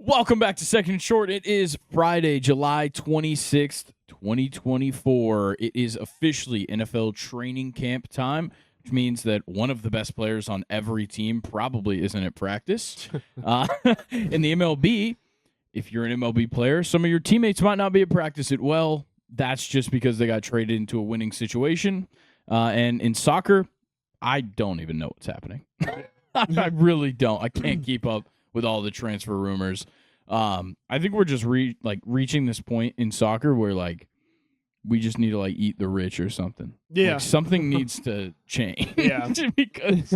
Welcome back to Second and Short. It is Friday, July 26th, 2024. It is officially NFL training camp time, which means that one of the best players on every team probably isn't at practice. In the MLB, if you're an MLB player, some of your teammates might not be at practice at well. That's just because they got traded into a winning situation. And in soccer, I don't even know what's happening. I really don't. I can't keep up with all the transfer rumors. I think we're just reaching this point in soccer where we just need to eat the rich or something. Yeah. Something needs to change. Yeah. Because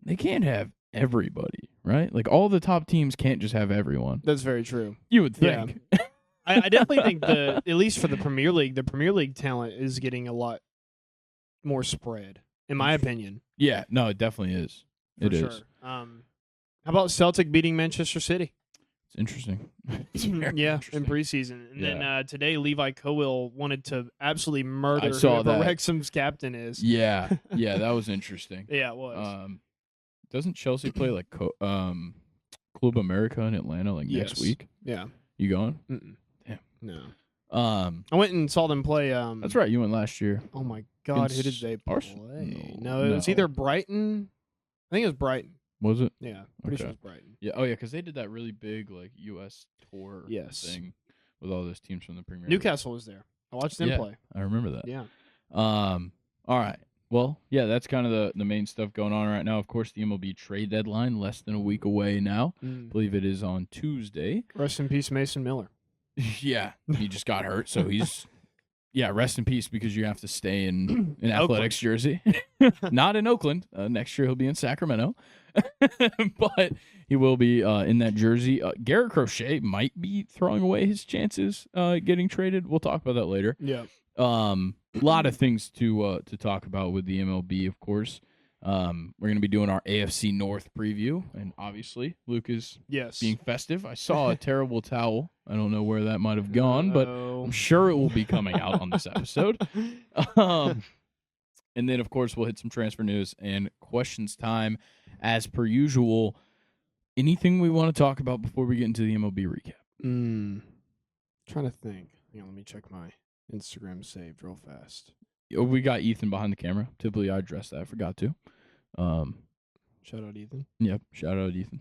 they can't have everybody, right? All the top teams can't just have everyone. That's very true. You would think. Yeah. I definitely think at least for the Premier League talent is getting a lot more spread, in my opinion. Yeah, no, it definitely is. It is. How about Celtic beating Manchester City? It's interesting. Yeah, in preseason. And then today, Levi Cowill wanted to absolutely murder whoever Wrexham's captain is. Yeah, that was interesting. Yeah, it was. Doesn't Chelsea play Club America in Atlanta next week? Yeah. You going? Mm-mm. Damn. No. I went and saw them play. That's right. You went last year. Oh my God, who did they play? No, it was either Brighton. I think it was Brighton. Was it? Yeah, pretty sure it was Brighton. Yeah. Oh yeah, because they did that really big U.S. tour thing with all those teams from the Premier League. Newcastle was there. I watched them play. I remember that. Yeah. All right. Well, yeah, that's kind of the main stuff going on right now. Of course, the MLB trade deadline less than a week away now. I believe it is on Tuesday. Rest in peace, Mason Miller. Yeah, he just got hurt, so he's rest in peace because you have to stay in an athletics jersey. Not in Oakland. Next year he'll be in Sacramento. But he will be in that jersey. Garrett Crochet might be throwing away his chances getting traded. We'll talk about that later. Yeah. A lot of things to talk about with the MLB, of course. We're going to be doing our AFC North preview, and obviously Luke is being festive. I saw a terrible towel. I don't know where that might have gone, but I'm sure it will be coming out on this episode. And then, of course, we'll hit some transfer news and questions time. As per usual, anything we want to talk about before we get into the MLB recap? Trying to think. Hang on, let me check my Instagram saved real fast. We got Ethan behind the camera. Typically, I address that. I forgot to. Shout out, Ethan. Yep, shout out, Ethan.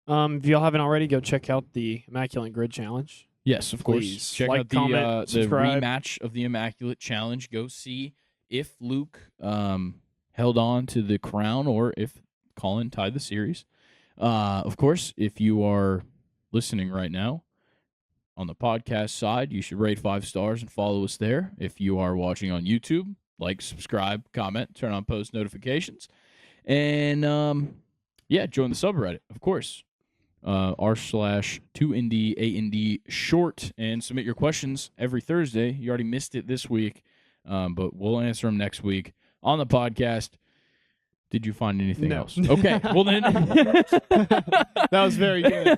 If y'all haven't already, go check out the Immaculate Grid Challenge. Yes, of course. Check out the rematch of the Immaculate Challenge. Go see if Luke held on to the crown or if Colin tied the series. Of course, if you are listening right now on the podcast side, you should rate 5 stars and follow us there. If you are watching on YouTube, subscribe, comment, turn on post notifications. And, join the subreddit, of course. r/2ND short, and submit your questions every Thursday. You already missed it this week, but we'll answer them next week on the podcast. Did you find anything else? Okay, well then. That was very good.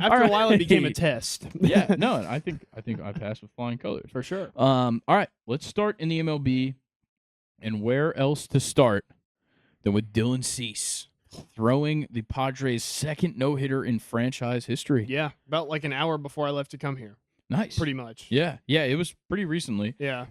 After a while, it became a test. Yeah, no, I think I passed with flying colors. For sure. All right, let's start in the MLB. And where else to start than with Dylan Cease throwing the Padres' second no-hitter in franchise history. Yeah, about an hour before I left to come here. Nice. Pretty much. Yeah, it was pretty recently. Yeah.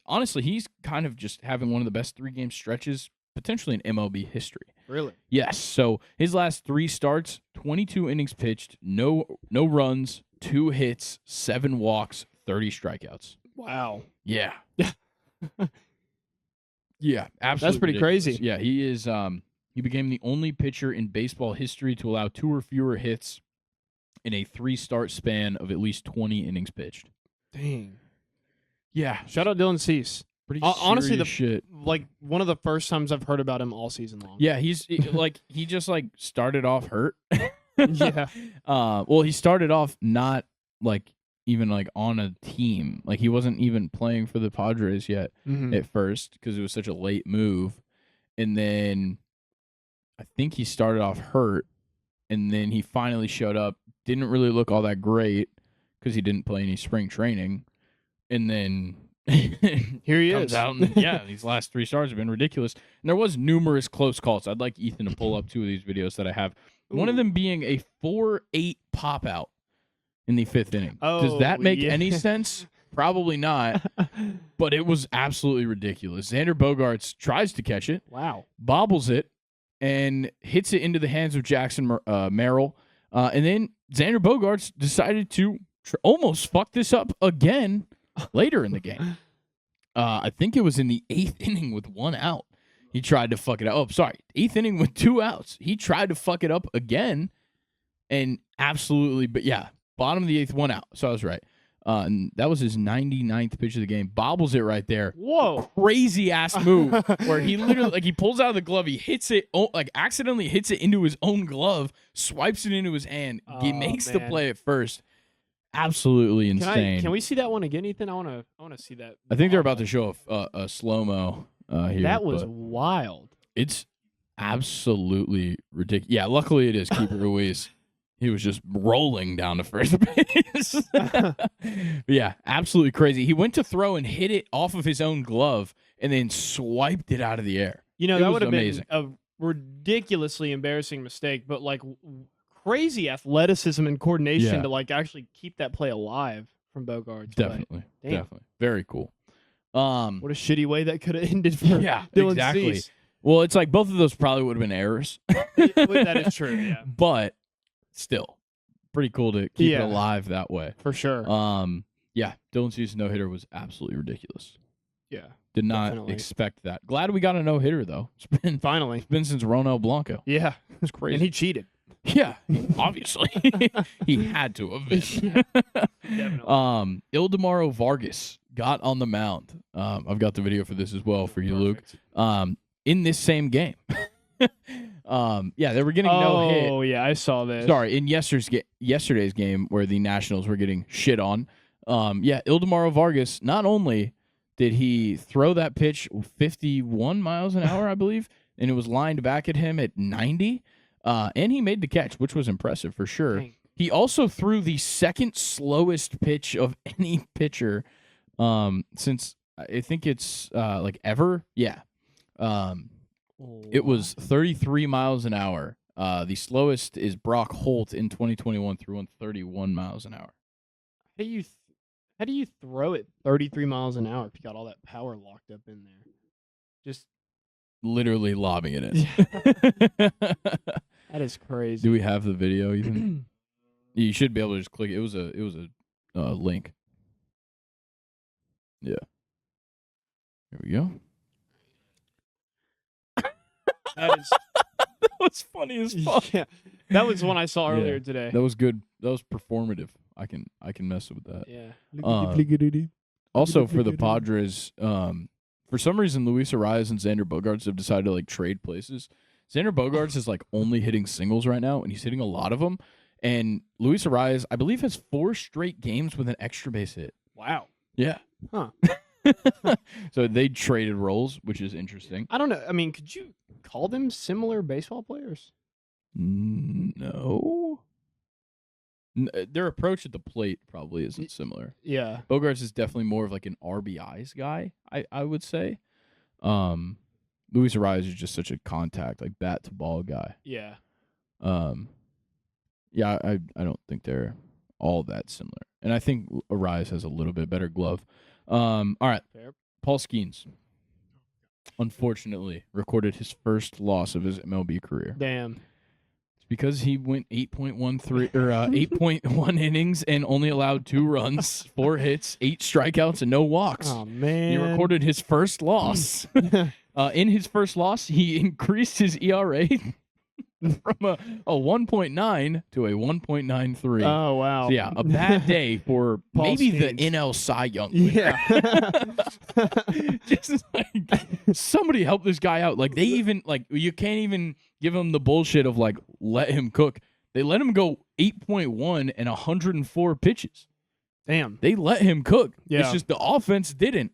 Honestly, he's kind of just having one of the best 3-game stretches potentially in MLB history. Really? Yes. So his last 3 starts, 22 innings pitched, no runs, 2 hits, 7 walks, 30 strikeouts. Wow. Yeah. Yeah, absolutely. That's pretty crazy. Yeah, he is. He became the only pitcher in baseball history to allow 2 or fewer hits in a 3-start span of at least 20 innings pitched. Dang. Yeah. Shout out Dylan Cease. Pretty honestly, shit. One of the first times I've heard about him all season long. Yeah, he just started off hurt. Yeah. Well, he started off not even on a team. He wasn't even playing for the Padres yet at first because it was such a late move. And then I think he started off hurt, and then he finally showed up. Didn't really look all that great because he didn't play any spring training. And then here he comes is. Out and, these last 3 starts have been ridiculous. And there was numerous close calls. I'd like Ethan to pull up 2 of these videos that I have. One of them being a 4-8 pop out in the 5th inning. Does that make any sense? Probably not. But it was absolutely ridiculous. Xander Bogaerts tries to catch it. Wow. Bobbles it and hits it into the hands of Jackson Merrill. And then Xander Bogaerts decided to almost fuck this up again later in the game. I think it was in the 8th inning with 1 out. He tried to fuck it up. Oh, sorry. 8th inning with 2 outs. He tried to fuck it up again and absolutely, but yeah, bottom of the 8th, 1 out. So I was right. And that was his 99th pitch of the game. Bobbles it right there. Whoa. Crazy ass move where he literally, he pulls out of the glove. He hits it, accidentally hits it into his own glove, swipes it into his hand. He makes the play at first. Absolutely insane. Can we see that one again, Ethan? I want to see that. I think they're about to show a slow-mo here. That was wild. It's absolutely ridiculous. Yeah, luckily it is Keeper Ruiz. He was just rolling down to first base. But yeah, absolutely crazy. He went to throw and hit it off of his own glove and then swiped it out of the air. That would have been a ridiculously embarrassing mistake, but crazy athleticism and coordination to actually keep that play alive from Bogaerts. Definitely. Very cool. What a shitty way that could have ended for Dylan exactly. Cease. Well, it's like both of those probably would have been errors. That is true, yeah. But still, pretty cool to keep it alive that way. For sure. Yeah, Dylan Cease's no-hitter was absolutely ridiculous. Yeah. Did not expect that. Glad we got a no-hitter, though. Finally. It's been since Ronald Blanco. Yeah. It's crazy. And he cheated. Yeah, obviously. He had to have been. Definitely. Ildemaro Vargas got on the mound. I've got the video for this as well for you, Perfect. Luke. In this same game. They were getting no hit. Oh, yeah, I saw this. Sorry, in yesterday's game where the Nationals were getting shit on. Ildemaro Vargas, not only did he throw that pitch 51 miles an hour, I believe, and it was lined back at him at 90, and he made the catch, which was impressive for sure. Dang. He also threw the second slowest pitch of any pitcher since I think it's ever. Yeah. It was 33 miles an hour. The slowest is Brock Holt in 2021, threw on 31 miles an hour. How do you throw it 33 miles an hour if you got all that power locked up in there? Just literally lobbing it in. That is crazy. Do we have the video even? You should be able to just click it. It was a link. Yeah. Here we go. That was funny as fuck. Yeah, that was one I saw earlier today. That was good. That was performative. I can mess with that. Yeah. Also for the Padres, for some reason Luis Arias and Xander Bogaerts have decided to trade places. Xander Bogaerts is only hitting singles right now, and he's hitting a lot of them. And Luis Arias, I believe, has 4 straight games with an extra base hit. Wow. Yeah. Huh. So they traded roles, which is interesting. I don't know. I mean, could you call them similar baseball players? No. Their approach at the plate probably isn't similar. Yeah. Bogaerts is definitely more of an RBIs guy, I would say. Luis Arias is just such a contact, bat to ball guy. Yeah. Yeah, I don't think they're all that similar. And I think Arias has a little bit better glove. All right. Fair. Paul Skeens, unfortunately, recorded his first loss of his MLB career. Damn. It's because he went 8.1 innings and only allowed 2 runs, 4 hits, 8 strikeouts, and no walks. Oh, man. He recorded his first loss. In his first loss, he increased his ERA from a 1.9 to a 1.93. Oh, wow. So, yeah, a bad day for Paul maybe Skeens. the NL Cy Young winner. Yeah. Just somebody help this guy out. They even you can't even give him the bullshit of let him cook. They let him go 8.1 and 104 pitches. Damn. They let him cook. Yeah. It's just the offense didn't.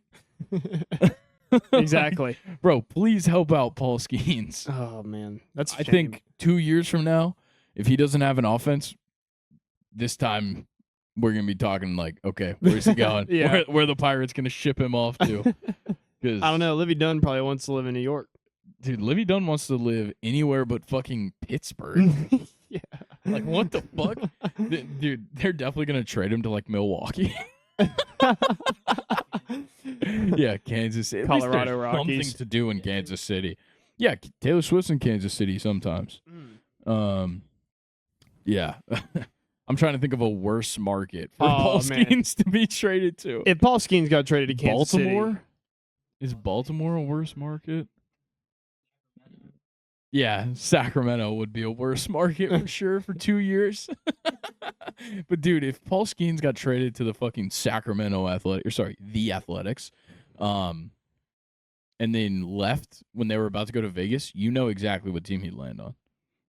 Exactly. Bro, please help out Paul Skeens. Oh, man. That's a I shame. think 2 years from now, if he doesn't have an offense, this time we're going to be talking okay, where's he going? Yeah. Where the Pirates going to ship him off to? I don't know. Livy Dunn probably wants to live in New York. Dude, Livy Dunn wants to live anywhere but fucking Pittsburgh. Like, what the fuck? Dude, they're definitely going to trade him to, like, Milwaukee. Yeah, Kansas City. Colorado Rockies. Something to do in Kansas City. Yeah, Taylor Swift's in Kansas City sometimes. Yeah. I'm trying to think of a worse market for Paul Skeens to be traded to. If Paul Skeens got traded to Kansas Baltimore? City. Is Baltimore a worse market? Yeah, Sacramento would be a worse market for sure for 2 years. But dude, if Paul Skeens got traded to the fucking Sacramento the Athletics, and then left when they were about to go to Vegas, you know exactly what team he'd land on.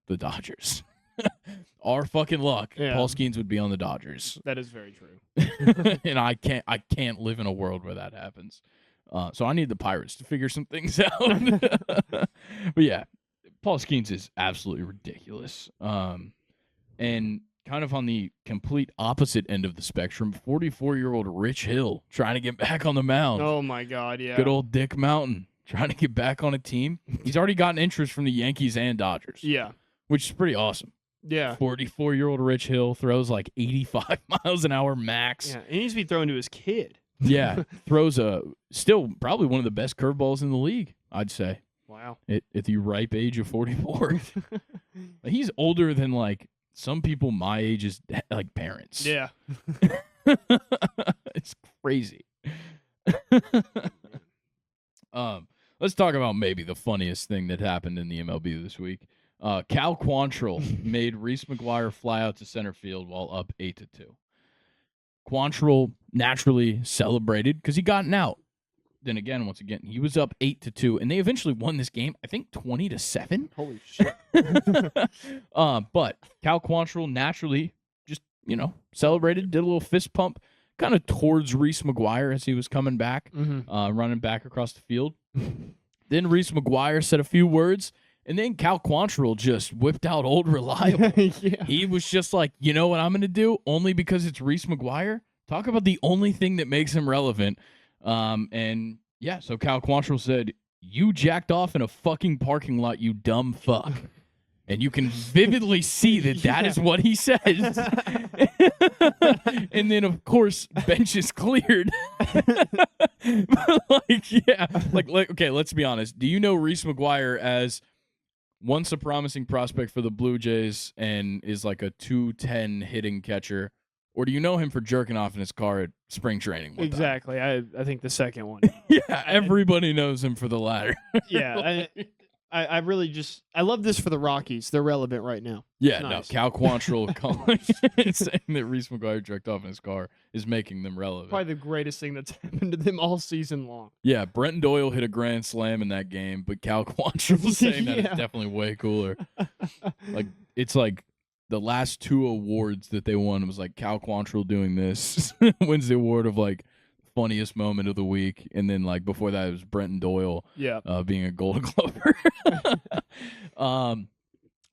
The Dodgers. Our fucking luck. Yeah. Paul Skeens would be on the Dodgers. That is very true. And I can't live in a world where that happens. So I need the Pirates to figure some things out. But yeah, Paul Skeens is absolutely ridiculous. And kind of on the complete opposite end of the spectrum, 44-year-old Rich Hill trying to get back on the mound. Oh, my God, yeah. Good old Dick Mountain trying to get back on a team. He's already gotten interest from the Yankees and Dodgers. Yeah. Which is pretty awesome. Yeah. 44-year-old Rich Hill throws like 85 miles an hour max. Yeah, he needs to be thrown to his kid. Yeah, throws still probably one of the best curveballs in the league, I'd say. Wow. At the ripe age of 44. He's older than like some people my age's like parents. Yeah. It's crazy. Let's talk about maybe the funniest thing that happened in the MLB this week. Cal Quantrill made Reese McGuire fly out to center field while up 8-2. Quantrill naturally celebrated because he gotten out. Then again, once again, he was up 8-2, and they eventually won this game. I think 20-7. Holy shit! But Cal Quantrill naturally just celebrated, did a little fist pump, kind of towards Reese McGuire as he was coming back, running back across the field. Then Reese McGuire said a few words, and then Cal Quantrill just whipped out old reliable. Yeah. He was just like, you know what I'm going to do? Only because it's Reese McGuire? Talk about the only thing that makes him relevant. And yeah, so Cal Quantrill said, "You jacked off in a fucking parking lot, you dumb fuck." And you can vividly see that is what he says. And then, of course, bench is cleared. Okay, let's be honest. Do you know Reese McGuire as once a promising prospect for the Blue Jays and is like a 210 hitting catcher? Or do you know him for jerking off in his car at spring training one time? Exactly. I think the second one. Yeah, everybody knows him for the latter. Yeah. I really I love this for the Rockies. They're relevant right now. Yeah, nice. No, Cal Quantrill calling and saying that Reese McGuire jerked off in his car is making them relevant. Probably the greatest thing that's happened to them all season long. Yeah, Brenton Doyle hit a grand slam in that game, but Cal Quantrill saying that is definitely way cooler. It's like the last two awards that they won was like Cal Quantrill doing this, wins the award of like funniest moment of the week, and then like before that it was Brenton Doyle being a Gold Glover.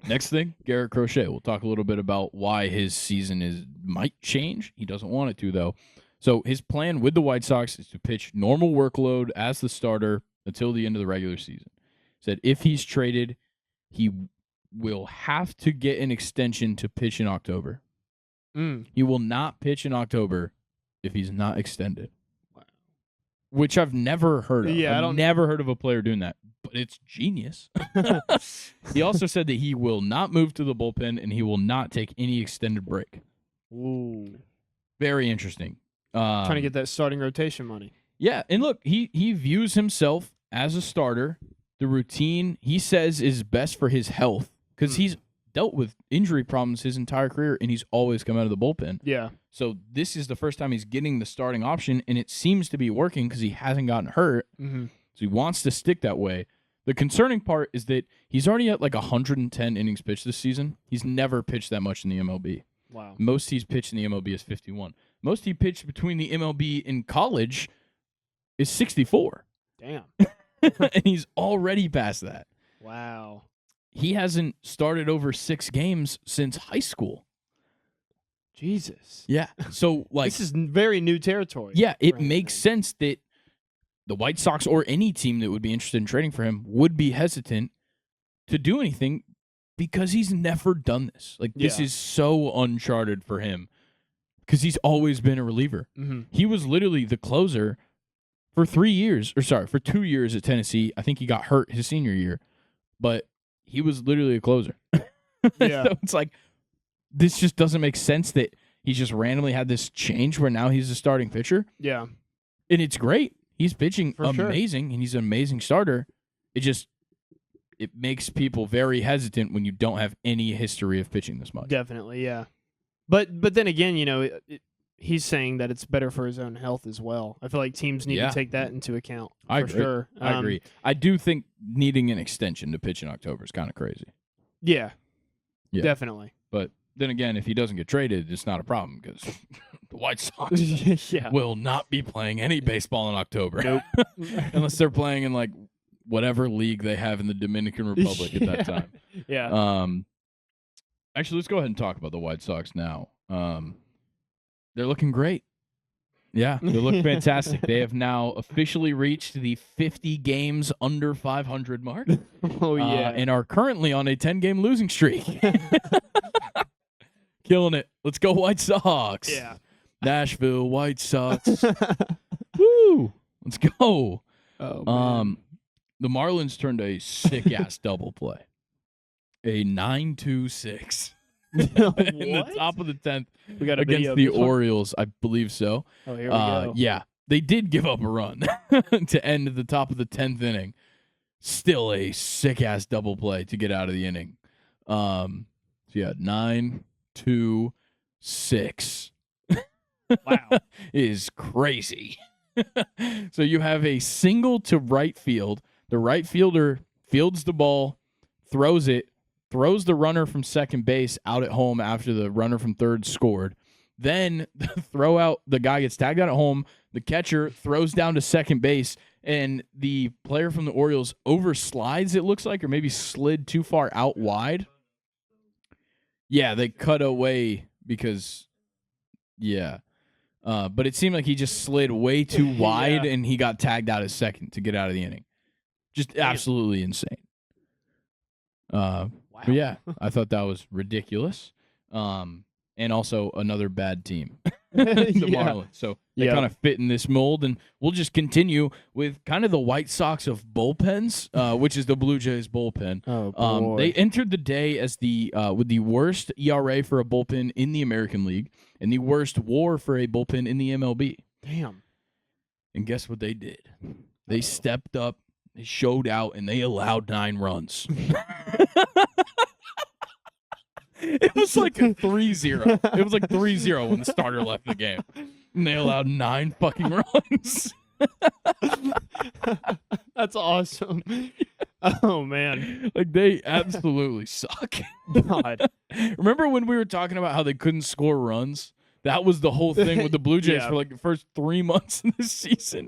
Next thing, Garrett Crochet. We'll talk a little bit about why his season might change. He doesn't want it to though. So his plan with the White Sox is to pitch normal workload as the starter until the end of the regular season. Said if he's traded, he will have to get an extension to pitch in October. He will not pitch in October if he's not extended. Wow. Which I've never heard of. Yeah, I've never heard of a player doing that, but it's genius. He also said that he will not move to the bullpen and he will not take any extended break. Ooh. Very interesting. Trying to get that starting rotation money. Yeah, and look, he views himself as a starter. The routine, he says, is best for his health because he's dealt with injury problems his entire career, and he's always come out of the bullpen. Yeah. So this is the first time he's getting the starting option, and it seems to be working because he hasn't gotten hurt. So he wants to stick that way. The concerning part is that he's already at like 110 innings pitched this season. He's never pitched that much in the MLB. Wow. Most he's pitched in the MLB is 51. Most he pitched between the MLB in college is 64. Damn. And he's already past that. Wow. He hasn't started over 6 games since high school. Jesus. Yeah. So, like, this is very new territory. Yeah, it makes sense that the White Sox or any team that would be interested in trading for him would be hesitant to do anything because he's never done this. Like, this is so uncharted for him because he's always been a reliever. Mm-hmm. He was literally the closer for 2 years at Tennessee. I think he got hurt his senior year, but he was literally a closer. Yeah. So it's like, this just doesn't make sense that he just randomly had this change where now he's a starting pitcher. Yeah. And it's great. He's pitching For sure. amazing, and he's an amazing starter. It makes people very hesitant when you don't have any history of pitching this much. Definitely, yeah. But then again, he's saying that it's better for his own health as well. I feel like teams need to take that into account. I for agree. Sure. I agree. I do think needing an extension to pitch in October is kind of crazy. Yeah. Definitely. But then again, if he doesn't get traded, it's not a problem because the White Sox will not be playing any baseball in October. Nope. Unless they're playing in like whatever league they have in the Dominican Republic at that time. Yeah. Actually, let's go ahead and talk about the White Sox now. They're looking great. Yeah, they look fantastic. They have now officially reached the 50 games under 500 mark. Oh, yeah. And are currently on a 10-game losing streak. Killing it. Let's go White Sox. Yeah. Nashville White Sox. Woo! Let's go. Oh, man. The Marlins turned a sick-ass double play. A 9-2-6. In the top of the 10th We got a against the Orioles, I believe so. Oh, here we go. Yeah, they did give up a run to end at the top of the 10th inning. Still a sick-ass double play to get out of the inning. So, yeah, 9-2-6. Wow. Is crazy. So you have a single to right field. The right fielder fields the ball, throws it, throws the runner from second base out at home after the runner from third scored. Then the guy gets tagged out at home. The catcher throws down to second base, and the player from the Orioles overslides, it looks like, or maybe slid too far out wide. Yeah, they cut away because, but it seemed like he just slid way too wide, and he got tagged out at second to get out of the inning. Just absolutely insane. Wow. But yeah, I thought that was ridiculous. And also another bad team, the Marlins. So they kind of fit in this mold, and we'll just continue with kind of the White Sox of bullpens, which is the Blue Jays bullpen. Oh, boy. They entered the day as with the worst ERA for a bullpen in the American League and the worst WAR for a bullpen in the MLB. Damn. And guess what they did? They stepped up, they showed out, and they allowed 9 runs. It was like a 3-0. It was like 3-0 when the starter left the game. And they allowed 9 fucking runs. That's awesome. Oh, man. Like, they absolutely suck. God. Remember when we were talking about how they couldn't score runs? That was the whole thing with the Blue Jays for like the first 3 months of this season.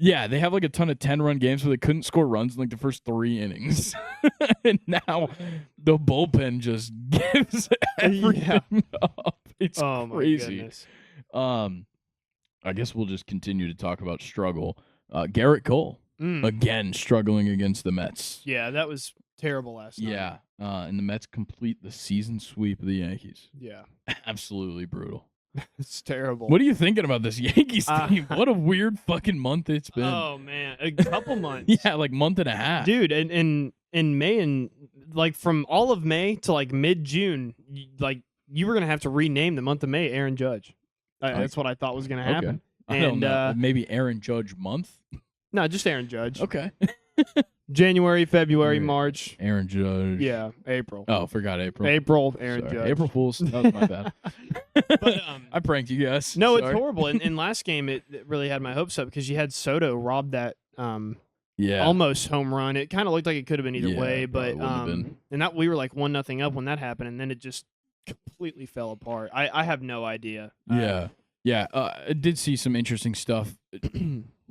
Yeah, they have like a ton of 10-run games where they couldn't score runs in like the first 3 innings. And now the bullpen just gives everything up. It's crazy. I guess we'll just continue to talk about struggle. Garrett Cole, again, struggling against the Mets. Yeah, that was terrible last night. Yeah, and the Mets complete the season sweep of the Yankees. Yeah. Absolutely brutal. It's terrible. What are you thinking about this Yankees team? What a weird fucking month it's been. Oh, man. A couple months. Yeah, like month and a half. Dude, and in May, and like from all of May to like mid-June, like you were going to have to rename the month of May Aaron Judge. That's what I thought was going to happen. Okay. I don't know. Maybe Aaron Judge month? No, just Aaron Judge. Okay. January, February, March. Aaron Judge. Yeah, April. Oh, forgot April. April, Aaron Judge. April Fools. That was my bad. But, I pranked you guys. No, Sorry. it's horrible. In last game, it really had my hopes up because you had Soto rob that almost home run. It kind of looked like it could have been either way, but and that we were like 1-0 up when that happened, and then it just completely fell apart. I have no idea. I did see some interesting stuff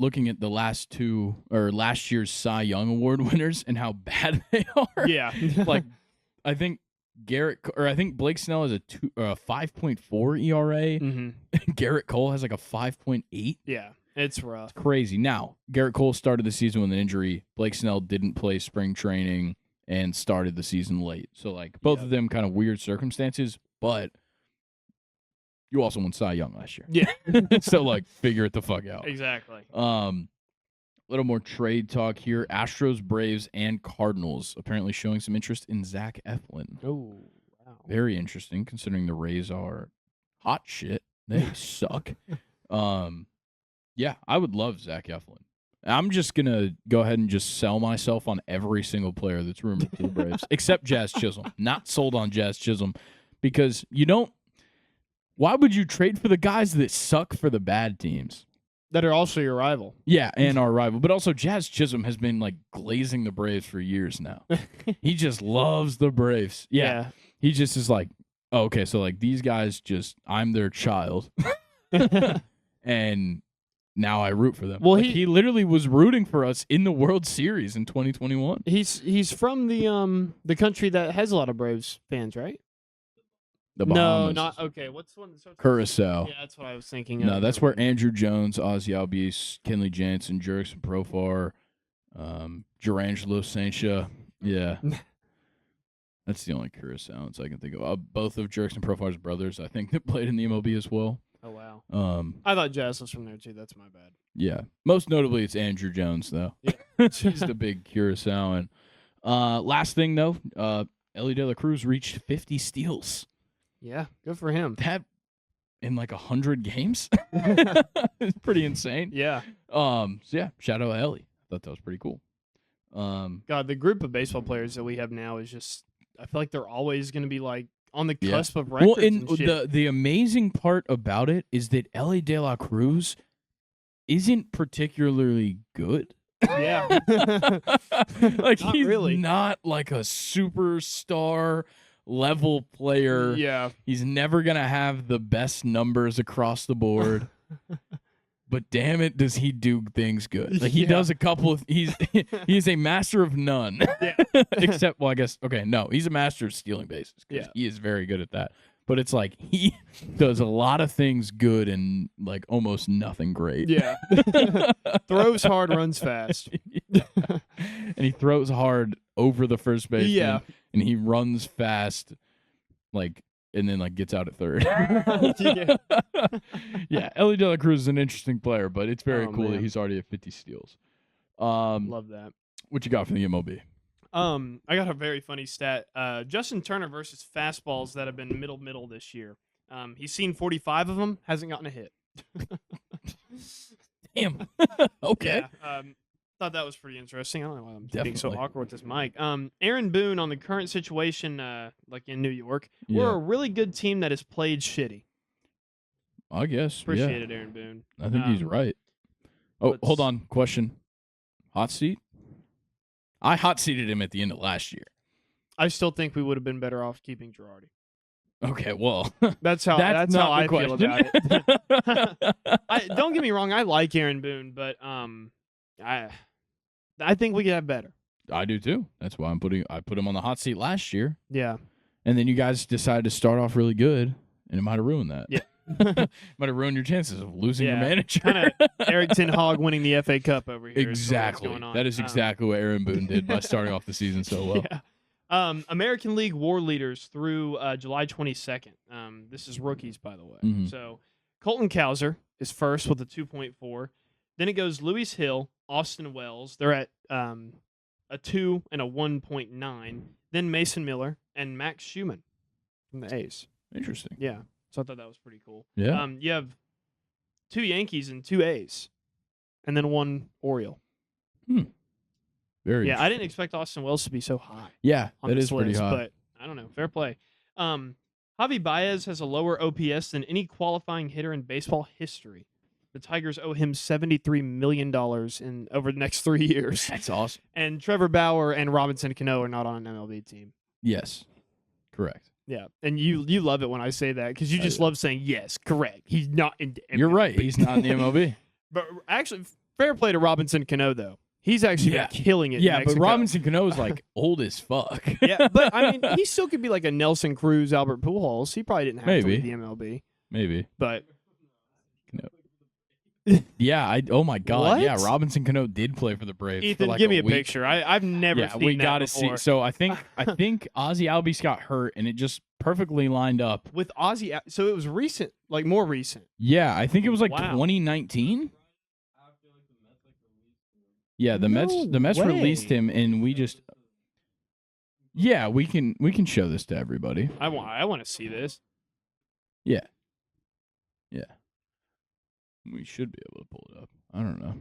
looking at the last year's Cy Young Award winners and how bad they are. Yeah. Like, I think Blake Snell has a 5.4 ERA. Mm-hmm. Garrett Cole has like a 5.8. Yeah. It's rough. It's crazy. Now, Garrett Cole started the season with an injury. Blake Snell didn't play spring training and started the season late. So, like, both of them kind of weird circumstances, but you also won Cy Young last year. Yeah. So, like, figure it the fuck out. Exactly. Little more trade talk here. Astros, Braves, and Cardinals apparently showing some interest in Zach Eflin. Oh, wow. Very interesting, considering the Rays are hot shit. They suck. Yeah, I would love Zach Eflin. I'm just going to go ahead and just sell myself on every single player that's rumored to the Braves, except Jazz Chisholm. Not sold on Jazz Chisholm because you don't – why would you trade for the guys that suck for the bad teams? That are also your rival. Yeah, and our rival. But also Jazz Chisholm has been, like, glazing the Braves for years now. He just loves the Braves. Yeah. He just is like, oh, okay, so, like, these guys just – I'm their child. And now I root for them. Well, like, he literally was rooting for us in the World Series in 2021. He's from the country that has a lot of Braves fans, right? The Bahamas. No, not okay. What's the one? Curacao. Yeah, that's what I was thinking. No, that's where Andrew Jones, Ozzie Albies, Kenley Jansen, Jurickson Profar, Gerangelo Sancha. Yeah. That's the only Curaçaoans I can think of. Both of Jurickson Profar's brothers, I think, that played in the MLB as well. Oh, wow. I thought Jazz was from there, too. That's my bad. Yeah. Most notably, it's Andrew Jones, though. Yeah. He's the big Curaçaoan. Last thing, though, Elly De La Cruz reached 50 steals. Yeah, good for him. That in like 100 games? It's pretty insane. Yeah. So yeah, shout out Elly. I thought that was pretty cool. God, the group of baseball players that we have now is just, I feel like they're always going to be like on the cusp of records. Well, and the amazing part about it is that Elly De La Cruz isn't particularly good. Yeah. Like not he's really. Not like a superstar level player. Yeah. He's never going to have the best numbers across the board. But damn it, does he do things good? Like he does a couple of he's a master of none. Yeah. Except, well, I guess no, he's a master of stealing bases. Yeah. He is very good at that. But it's like he does a lot of things good and like almost nothing great. Yeah. Throws hard, runs fast. And he throws hard over the first baseman. Yeah. And he runs fast, like, and then like gets out at third. Yeah, Elly De La Cruz is an interesting player, but it's very cool that he's already at 50 steals. Love that. What you got from the MLB? I got a very funny stat. Justin Turner versus fastballs that have been middle this year. He's seen 45 of them, hasn't gotten a hit. Damn. Okay. Yeah, thought that was pretty interesting. I don't know why I'm being so Definitely. awkward with this mic. Aaron Boone on the current situation, like in New York, we're a really good team that has played shitty. I guess. Appreciate it, Aaron Boone. I think he's right. Oh, hold on. Question. Hot seat? I hot seated him at the end of last year. I still think we would have been better off keeping Girardi. Okay, well, that's how I feel about it. Don't get me wrong, I like Aaron Boone, but I think we could have better. I do too. That's why I put him on the hot seat last year. Yeah. And then you guys decided to start off really good, and it might have ruined that. Yeah. Might have ruined your chances of losing your manager. Kind of Eric Ten Hog winning the FA Cup over here. Exactly. That is exactly what Aaron Boone did by starting off the season so well. Yeah. American League WAR leaders through July 22nd. This is rookies, by the way. Mm-hmm. So Colton Cowser is first with a 2.4. Then it goes Luis Hill, Austin Wells. They're at a 2 and a 1.9. Then Mason Miller and Max Schumann from the A's. Interesting. Yeah. So I thought that was pretty cool. Yeah. You have 2 Yankees and 2 A's, and then 1 Oriole. Very. Yeah, I didn't expect Austin Wells to be so high. Yeah, on that this is pretty list, high. But I don't know. Fair play. Javi Baez has a lower OPS than any qualifying hitter in baseball history. The Tigers owe him $73 million over the next 3 years. That's awesome. And Trevor Bauer and Robinson Cano are not on an MLB team. Yes, correct. Yeah, and you love it when I say that because you just love saying, yes, correct. He's not in the MLB. You're right. He's not in the MLB. But actually, fair play to Robinson Cano, though. He's actually been killing it. Yeah, in but Mexico. Robinson Cano is like old as fuck. Yeah, but I mean, he still could be like a Nelson Cruz, Albert Pujols. He probably didn't have to leave the MLB. Maybe. But Yeah, oh my God. What? Yeah, Robinson Cano did play for the Braves. Ethan, for like give me a week. picture. I've never seen we that gotta before. see. So I think Ozzie Albies got hurt, and it just perfectly lined up. With Ozzie, so it was recent, like more recent. Yeah, I think it was like Wow. 2019. Yeah, the No Mets way. released him, and we just. Yeah, we can show this to everybody. I want to see this. Yeah. Yeah. We should be able to pull it up. I don't know.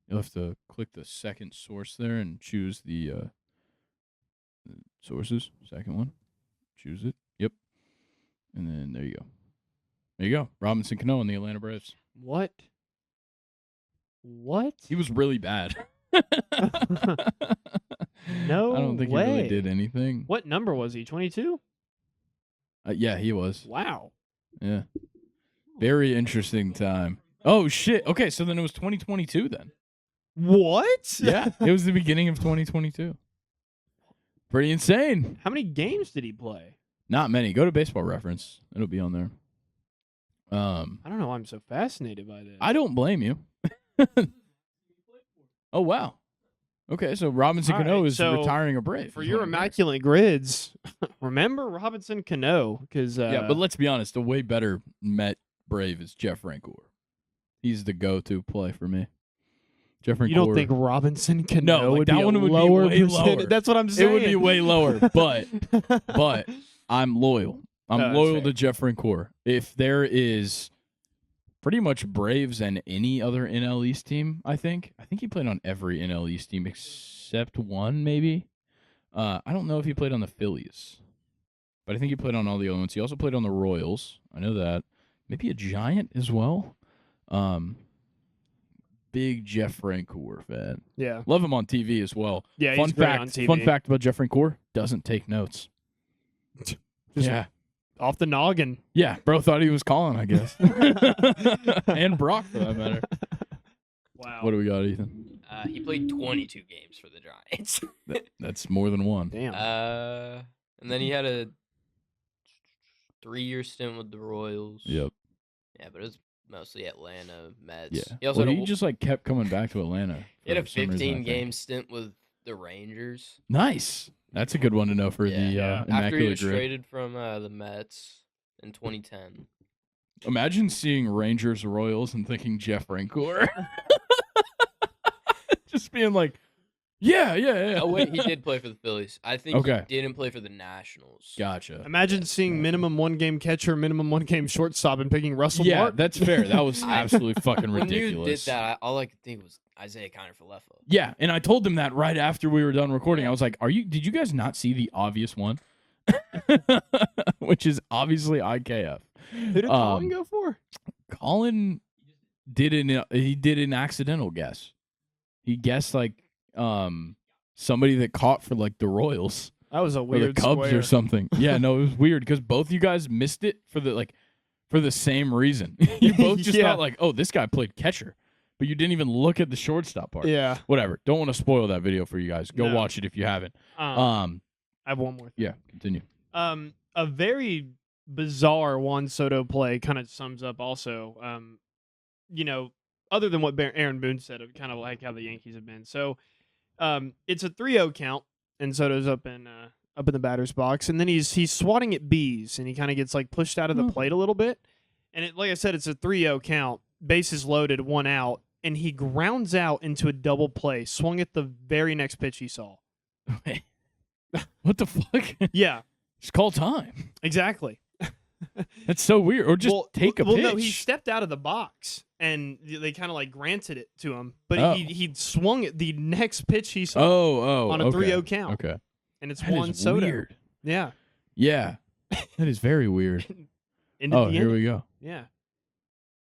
You'll have to click the second source there and choose the sources. Second one. Choose it. Yep. And then there you go. There you go. Robinson Cano and the Atlanta Braves. What? He was really bad. No I don't think way. he really did anything. What number was he? 22? Yeah, he was. Wow. Yeah. Very interesting time. Oh, shit. Okay, so then it was 2022 then. What? Yeah, it was the beginning of 2022. Pretty insane. How many games did he play? Not many. Go to Baseball Reference. It'll be on there. I don't know why I'm so fascinated by this. I don't blame you. Oh, wow. Okay, so Robinson Cano is retiring a Brave. For your immaculate grids, remember Robinson Cano. Yeah, but let's be honest. The way better Met Brave is Jeff Francoeur. He's the go-to play for me. Jeff Francoeur. You don't think Robinson Cano would that be one would lower be way lower. That's what I'm saying. It would be way lower, but I'm loyal. I'm loyal to Jeff Francoeur. If there is pretty much Braves and any other NL East team, I think he played on every NL East team except one, maybe. I don't know if he played on the Phillies, but I think he played on all the other ones. He also played on the Royals. I know that. Maybe a Giant as well. Big Jeff Francoeur fan. Yeah. Love him on TV as well. Yeah, he's great on TV. Fun fact about Jeff Francoeur, doesn't take notes. Yeah. Off the noggin. Yeah, bro thought he was calling, I guess. And Brock, for that matter. Wow. What do we got, Ethan? He played 22 games for the Giants. That's more than one. Damn. And then he had a 3-year stint with the Royals. Yep. Yeah, but it was mostly Atlanta, Mets. Yeah. He also he just like kept coming back to Atlanta. He had a 15-game stint with the Rangers. Nice. That's a good one to know for the Immaculate After he was Grid. traded from the Mets in 2010. Imagine seeing Rangers Royals and thinking Jeff Francoeur. Just being like, yeah. Oh, wait, he did play for the Phillies. I think Okay. he didn't play for the Nationals. Gotcha. Imagine seeing minimum 1-game catcher, minimum 1-game shortstop, and picking Russell Yeah, Martin. that's fair. That was absolutely fucking When ridiculous. you did that, all I could think was Isaiah Kiner for Lefo. Yeah, and I told them that right after we were done recording. I was like, did you guys not see the obvious one? Which is obviously IKF. Who did Colin go for? Colin did an accidental guess. He guessed like somebody that caught for like the Royals. That was a Or weird the Cubs square. or something. Yeah, no, it was weird because both you guys missed it for the same reason. You both just thought like, oh, this guy played catcher. But you didn't even look at the shortstop part. Yeah. Whatever. Don't want to spoil that video for you guys. Go watch it if you haven't. I have one more thing. Yeah, continue. A very bizarre Juan Soto play kind of sums up also, other than what Aaron Boone said of kind of like how the Yankees have been. So it's a 3-0 count, and Soto's up in the batter's box, and then he's swatting at bees, and he kind of gets like pushed out of the plate a little bit. And like I said, it's a 3-0 count, bases loaded, 1 out, and he grounds out into a double play, swung at the very next pitch he saw. What the fuck? Yeah. Just call time. Exactly. That's so weird. Or just take a pitch. No, he stepped out of the box, and they kind of like granted it to him. But he swung at the next pitch he saw on a 3-0 count. Okay. And it's That Juan is Soto. weird. Yeah. Yeah. That is very weird. Here we go. Yeah.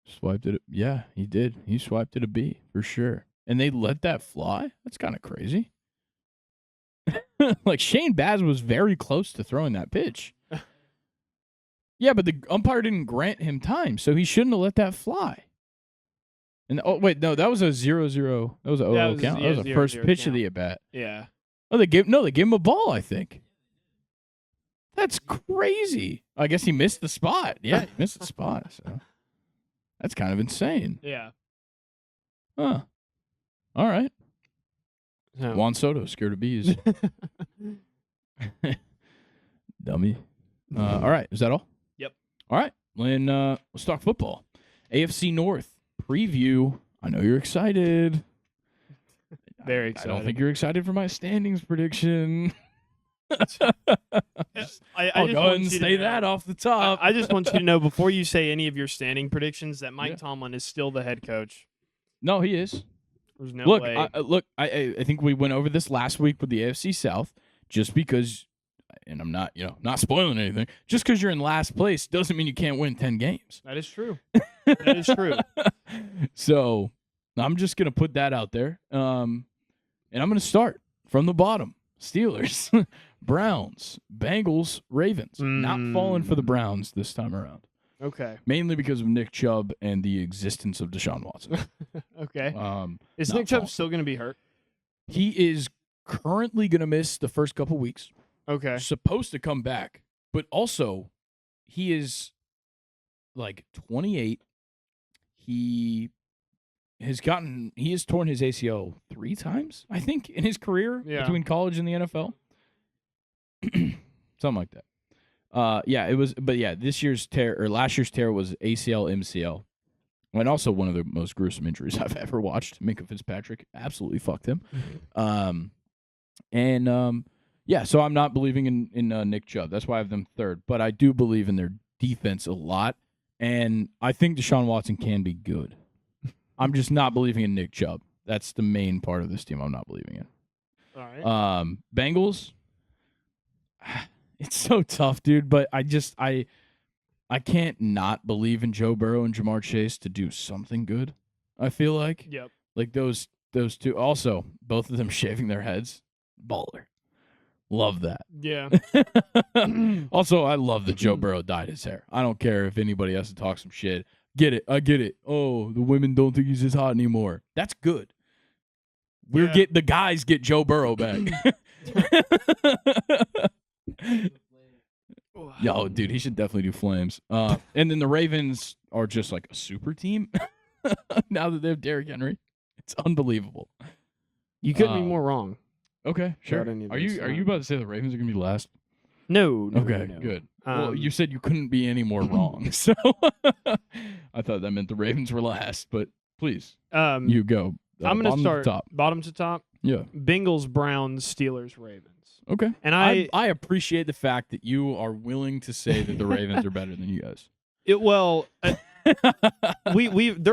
Swiped it. Yeah, he did. He swiped it a B for sure. And they let that fly? That's kind of crazy. Like Shane Baz was very close to throwing that pitch. Yeah, but the umpire didn't grant him time, so he shouldn't have let that fly. And that was a 0-0. That was an 0-0 count. That was the first pitch of the at bat. Yeah. Oh, they gave him a ball, I think. That's crazy. I guess he missed the spot. Yeah, he missed the spot. So that's kind of insane. Yeah. Huh. All right. So. Juan Soto, scared of bees. Dummy. All right. Is that all? Yep. All right. Then let's talk football. AFC North Preview. I know you're excited. Very excited. I don't think you're excited for my standings prediction. I'll go ahead and say that off the top. I just want you to know before you say any of your standing predictions that Mike Tomlin is still the head coach. No, he is. There's no way. I think we went over this last week with the AFC South. Just because, and I'm not spoiling anything. Just because you're in last place doesn't mean you can't win 10 games. That is true. That is true. So I'm just gonna put that out there. And I'm gonna start from the bottom. Steelers, Browns, Bengals, Ravens. Not falling for the Browns this time around. Okay. Mainly because of Nick Chubb and the existence of Deshaun Watson. Okay. Is Nick Chubb still going to be hurt? He is currently going to miss the first couple weeks. Okay. Supposed to come back. But also, he is like 28. He has torn his ACL 3 times, I think, in his career between college and the NFL. Something like that. This year's tear or last year's tear was ACL, MCL. And also one of the most gruesome injuries I've ever watched. Minka Fitzpatrick absolutely fucked him. So I'm not believing in Nick Chubb. That's why I have them third. But I do believe in their defense a lot. And I think Deshaun Watson can be good. I'm just not believing in Nick Chubb. That's the main part of this team I'm not believing in. All right. Bengals. It's so tough, dude. But I can't not believe in Joe Burrow and Jamar Chase to do something good. I feel like. Yep. Like those two. Also, both of them shaving their heads. Baller. Love that. Yeah. Also, I love that Joe Burrow dyed his hair. I don't care if anybody has to talk some shit. Get it. I get it. Oh, the women don't think he's as hot anymore. That's good. The guys get Joe Burrow back. Yo, dude, he should definitely do Flames. And then the Ravens are just like a super team now that they have Derrick Henry. It's unbelievable. You couldn't be more wrong. Okay, sure. Are you about to say the Ravens are going to be last? No. Okay, good. Well, you said you couldn't be any more wrong, so I thought that meant the Ravens were last. But please, you go. I'm going to start bottom to top. Yeah. Bengals, Browns, Steelers, Ravens. Okay. And I appreciate the fact that you are willing to say that the Ravens are better than you guys. They're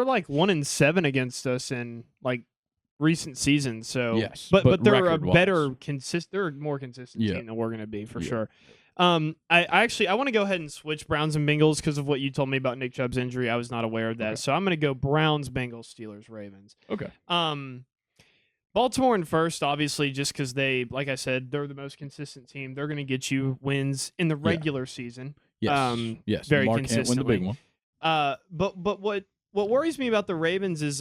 like 1-7 against us in like recent seasons. So yes, but they're a better they're a more consistent team than we're going to be for sure. I want to go ahead and switch Browns and Bengals because of what you told me about Nick Chubb's injury. I was not aware of that. Okay. So I'm going to go Browns, Bengals, Steelers, Ravens. Okay. Baltimore in first, obviously, just because they, like I said, they're the most consistent team. They're going to get you wins in the regular season. Yes. Yes. Very Lamar consistently. Can't win the big one. But what worries me about the Ravens is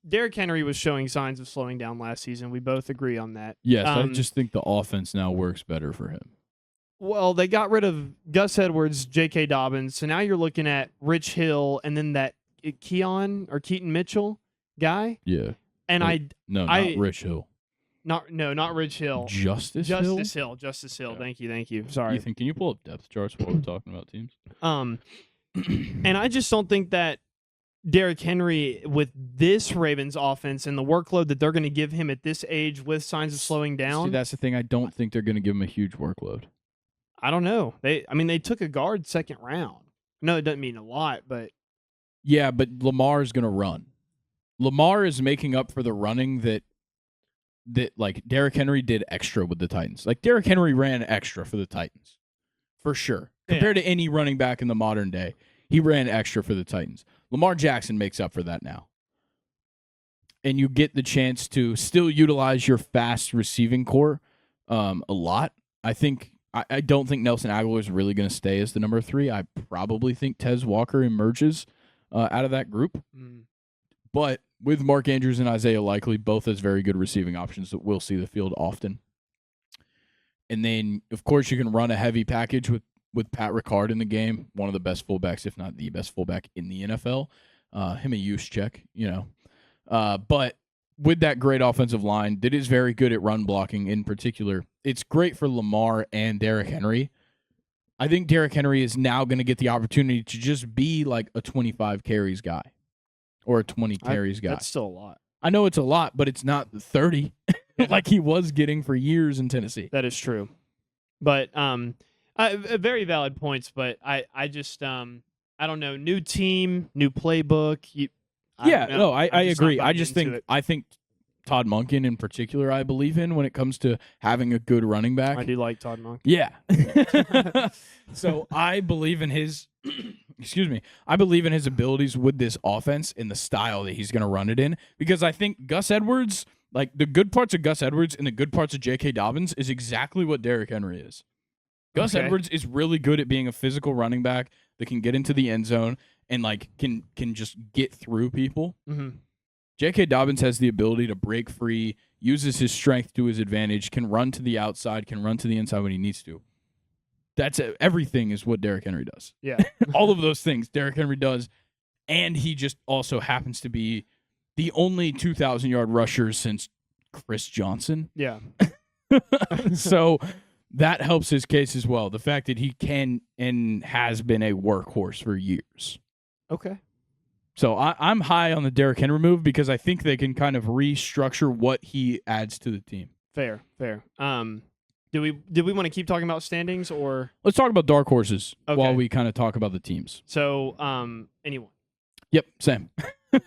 Derrick Henry was showing signs of slowing down last season. We both agree on that. Yes, I just think the offense now works better for him. Well, they got rid of Gus Edwards, J.K. Dobbins, so now you're looking at Rich Hill and then that Keaton Mitchell guy. Yeah. And not Rich Hill. Not Rich Hill. Justice Hill. Yeah. Thank you. Sorry. Ethan, can you pull up depth charts while we're talking about teams? And I just don't think that Derrick Henry with this Ravens offense and the workload that they're going to give him at this age with signs of slowing down. See, that's the thing. I don't think they're going to give him a huge workload. I don't know. They took a guard second round. No, it doesn't mean a lot, but yeah, but Lamar is going to run. Lamar is making up for the running that like Derrick Henry did extra with the Titans. Like Derrick Henry ran extra for the Titans. For sure. Compared to any running back in the modern day, he ran extra for the Titans. Lamar Jackson makes up for that now. And you get the chance to still utilize your fast receiving core a lot. I don't think Nelson Aguilar is really going to stay as the number 3. I probably think Tez Walker emerges out of that group. But with Mark Andrews and Isaiah Likely, both as very good receiving options that will see the field often. And then, of course, you can run a heavy package with Pat Ricard in the game, one of the best fullbacks, if not the best fullback in the NFL. Him and Juszczyk, But with that great offensive line that is very good at run blocking in particular, it's great for Lamar and Derrick Henry. I think Derrick Henry is now going to get the opportunity to just be like a 25 carries guy or a 20 carries guy. That's still a lot. I know it's a lot, but it's not 30 like he was getting for years in Tennessee. That is true. But very valid points, but I just I don't know, new team, new playbook. I agree. I think Todd Monken in particular I believe in when it comes to having a good running back. I do like Todd Monken. Yeah. So I believe in his I believe in his abilities with this offense and the style that he's going to run it in, because I think Gus Edwards, like the good parts of Gus Edwards and the good parts of J.K. Dobbins is exactly what Derrick Henry is. Gus Edwards is really good at being a physical running back that can get into the end zone and like can just get through people. Mm-hmm. J.K. Dobbins has the ability to break free, uses his strength to his advantage, can run to the outside, can run to the inside when he needs to. That's everything is what Derrick Henry does. Yeah. All of those things Derrick Henry does, and he just also happens to be the only 2,000-yard rusher since Chris Johnson. Yeah. So that helps his case as well. The fact that he can and has been a workhorse for years. Okay. So I'm high on the Derrick Henry move because I think they can kind of restructure what he adds to the team. Fair. Do we want to keep talking about standings, or let's talk about dark horses while we kind of talk about the teams? So anyone? Yep, same.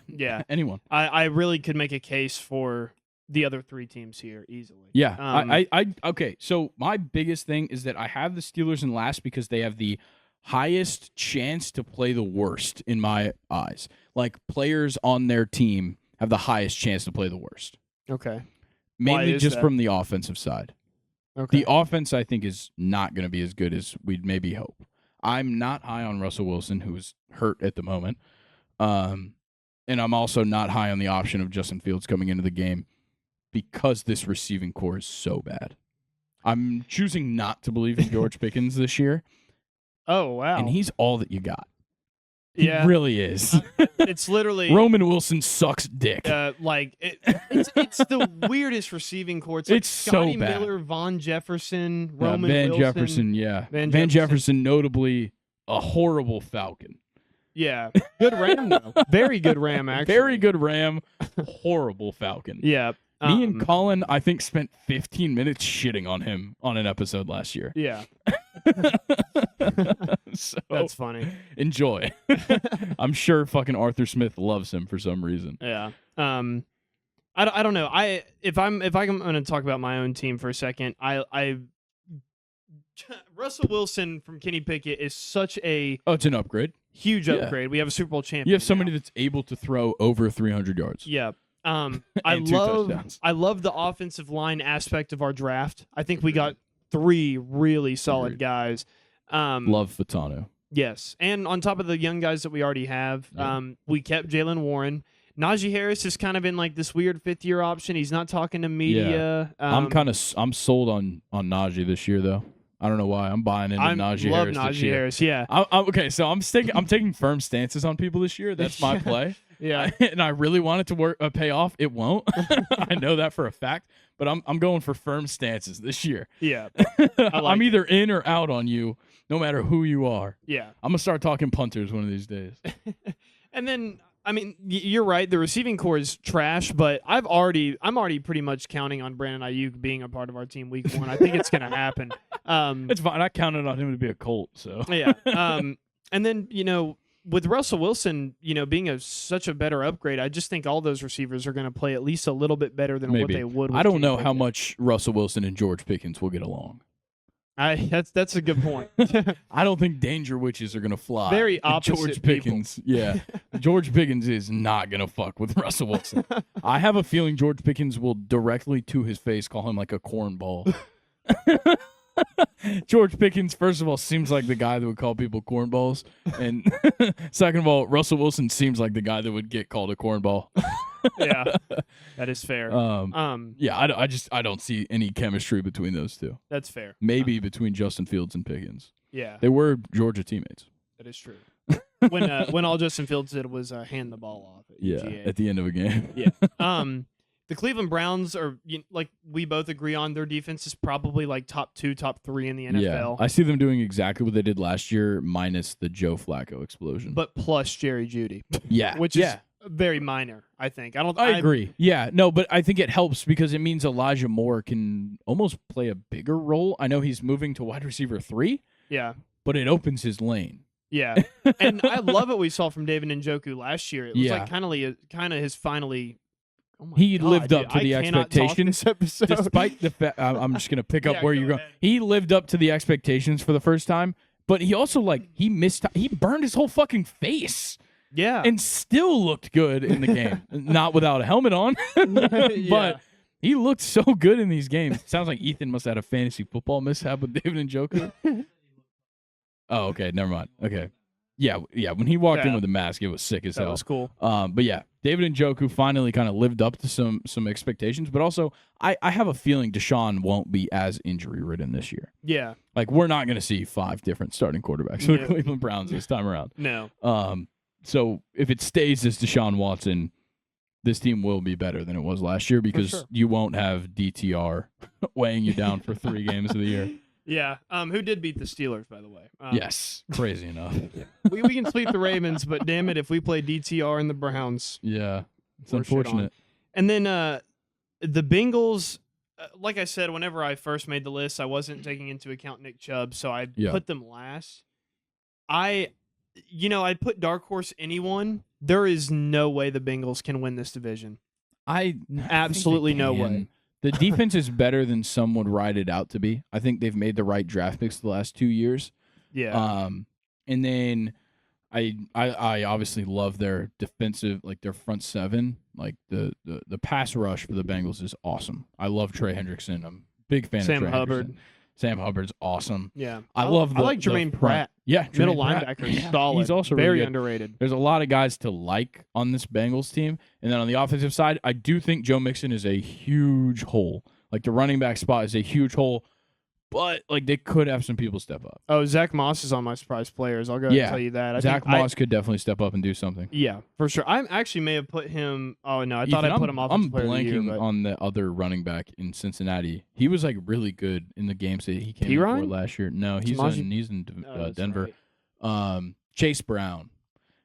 Yeah, anyone. I really could make a case for the other three teams here easily. Yeah, okay. So my biggest thing is that I have the Steelers in last because they have the highest chance to play the worst in my eyes. Like players on their team have the highest chance to play the worst. Okay. Mainly just from the offensive side. Okay. The offense, I think, is not going to be as good as we'd maybe hope. I'm not high on Russell Wilson, who is hurt at the moment. And I'm also not high on the option of Justin Fields coming into the game because this receiving core is so bad. I'm choosing not to believe in George Pickens this year. Oh, wow. And he's all that you got. Yeah. He really is. It's literally Roman Wilson sucks dick. It's the weirdest receiving core. It's like Scotty so bad. Miller, Von Jefferson, Roman Van Wilson. Jefferson, yeah. Van Jefferson, notably a horrible Falcon. Yeah. Good Ram, though. Very good Ram, actually. Very good Ram. Horrible Falcon. Yeah. Me and Colin, I think, spent 15 minutes shitting on him on an episode last year. Yeah. So, that's funny. Enjoy. I'm sure fucking Arthur Smith loves him for some reason. Yeah. I don't know. If I'm going to talk about my own team for a second, Russell Wilson from Kenny Pickett is such a it's an upgrade. Huge upgrade. We have a Super Bowl champion. You have somebody that's able to throw over 300 yards. Yeah. I love the offensive line aspect of our draft. I think we got 3 really solid guys. Love Fatano. Yes, and on top of the young guys that we already have, we kept Jalen Warren. Najee Harris is kind of in like this weird 5th-year option. He's not talking to media. Yeah. I'm sold on Najee this year though. I don't know why. I'm buying into Najee Harris. I love Najee Harris. Yeah. Okay, so I'm taking firm stances on people this year. That's my play. Yeah. And I really want it to pay off. It won't. I know that for a fact. But I'm going for firm stances this year. Yeah. I'm either in or out on you, no matter who you are. Yeah. I'm gonna start talking punters one of these days. And then, I mean, you're right. The receiving core is trash, but I'm already pretty much counting on Brandon Ayuk being a part of our team week 1. I think it's gonna happen. It's fine. I counted on him to be a Colt. So yeah. And then with Russell Wilson, being such a better upgrade, I just think all those receivers are going to play at least a little bit better than what they would. I don't know how much Russell Wilson and George Pickens will get along. That's a good point. I don't think danger witches are going to fly. Very opposite George Pickens. Yeah. George Pickens is not going to fuck with Russell Wilson. I have a feeling George Pickens will directly to his face call him like a cornball. George Pickens, first of all, seems like the guy that would call people cornballs. And second of all, Russell Wilson seems like the guy that would get called a cornball. Yeah, that is fair. I don't see any chemistry between those two. That's fair. Maybe between Justin Fields and Pickens. Yeah. They were Georgia teammates. That is true. when all Justin Fields did was hand the ball off at UGA. At the end of a game. Yeah. The Cleveland Browns are like we both agree on their defense is probably like top 2, top 3 in the NFL. Yeah, I see them doing exactly what they did last year, minus the Joe Flacco explosion. But plus Jerry Jeudy. Yeah. Which is very minor, I think. I agree. Yeah, no, but I think it helps because it means Elijah Moore can almost play a bigger role. I know he's moving to wide receiver 3. Yeah. But it opens his lane. Yeah. And I love what we saw from David Njoku last year. It was like kind of his finally he lived up to the expectations. Despite the fact, I'm just gonna pick up where you're going. He lived up to the expectations for the first time, but he also he burned his whole fucking face. Yeah, and still looked good in the game. Not without a helmet on, but he looked so good in these games. Sounds like Ethan must have had a fantasy football mishap with David Njoku. Oh, okay, never mind. Okay. Yeah. When he walked in with a mask, it was sick as hell. That was cool. But yeah, David Njoku finally kind of lived up to some expectations. But also, I have a feeling Deshaun won't be as injury-ridden this year. Yeah. Like, we're not going to see 5 different starting quarterbacks for the Cleveland Browns this time around. No. So if it stays as Deshaun Watson, this team will be better than it was last year because you won't have DTR weighing you down for 3 games of the year. Yeah. Who did beat the Steelers, by the way? Yes. Crazy enough. we can sweep the Ravens, but damn it, if we play DTR and the Browns. Yeah. It's unfortunate. And then the Bengals, like I said, whenever I first made the list, I wasn't taking into account Nick Chubb, so I put them last. I put dark horse anyone. There is no way the Bengals can win this division. Absolutely no way. The defense is better than some would write it out to be. I think they've made the right draft picks the last 2 years. Yeah. And then I obviously love their defensive, like their front 7. Like the pass rush for the Bengals is awesome. I love Trey Hendrickson. I'm a big fan of Trey Hendrickson. Sam Hubbard's awesome. Yeah. I like Jermaine Pratt. Yeah. Middle linebacker. Solid. He's also very really underrated. There's a lot of guys to like on this Bengals team. And then on the offensive side, I do think Joe Mixon is a huge hole. Like the running back spot is a huge hole. But like they could have some people step up. Oh, Zach Moss is on my surprise players. I'll go ahead and tell you that. Zach Moss could definitely step up and do something. Yeah, for sure. I actually may have put him. Oh no, I thought I put him off. I'm blanking on the other running back in Cincinnati. He was like really good in the games that he came in for last year. No, he's in Denver. Right. Chase Brown.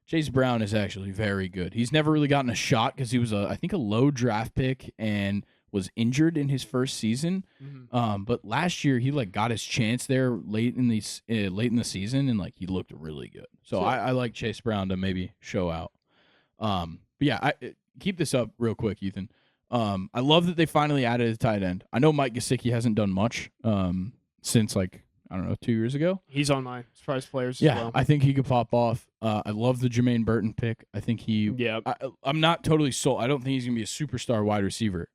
Chase Brown is actually very good. He's never really gotten a shot because he was I think a low draft pick and was injured in his first season. Mm-hmm. But last year he like got his chance there late in the season and like he looked really good. So I like Chase Brown to maybe show out. But yeah, keep this up real quick, Ethan. I love that they finally added a tight end. I know Mike Gesicki hasn't done much since like I don't know 2 years ago. He's on my surprise players. Yeah, as well. I think he could pop off. I love the Jermaine Burton pick. I think I'm not totally sold. I don't think he's gonna be a superstar wide receiver.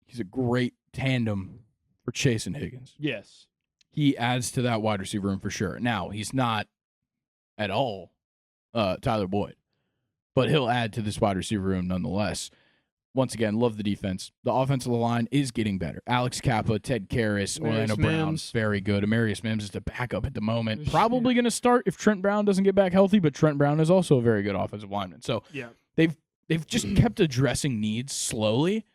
He's a great tandem for Chase and Higgins. Yes. He adds to that wide receiver room for sure. Now, he's not at all Tyler Boyd, but he'll add to this wide receiver room nonetheless. Once again, love the defense. The offensive line is getting better. Alex Kappa, Ted Karras, Orlando Brown, very good. Amarius Mims is the backup at the moment. Probably going to start if Trent Brown doesn't get back healthy, but Trent Brown is also a very good offensive lineman. So they've just kept addressing needs slowly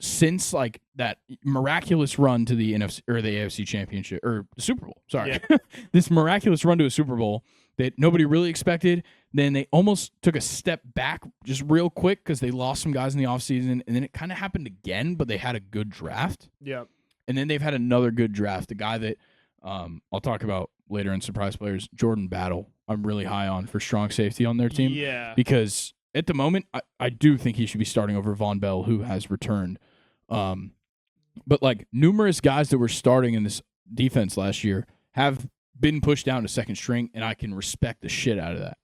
since like that miraculous run to the NFC or the AFC Championship or Super Bowl. Sorry. Yeah. This miraculous run to a Super Bowl that nobody really expected. Then they almost took a step back just real quick because they lost some guys in the offseason. And then it kind of happened again, but they had a good draft. Yeah. And then they've had another good draft. A guy that I'll talk about later in surprise players, Jordan Battle. I'm really high on for strong safety on their team. Yeah. Because at the moment, I do think he should be starting over Von Bell, who has returned. But like numerous guys that were starting in this defense last year have been pushed down to second string, and I can respect the shit out of that.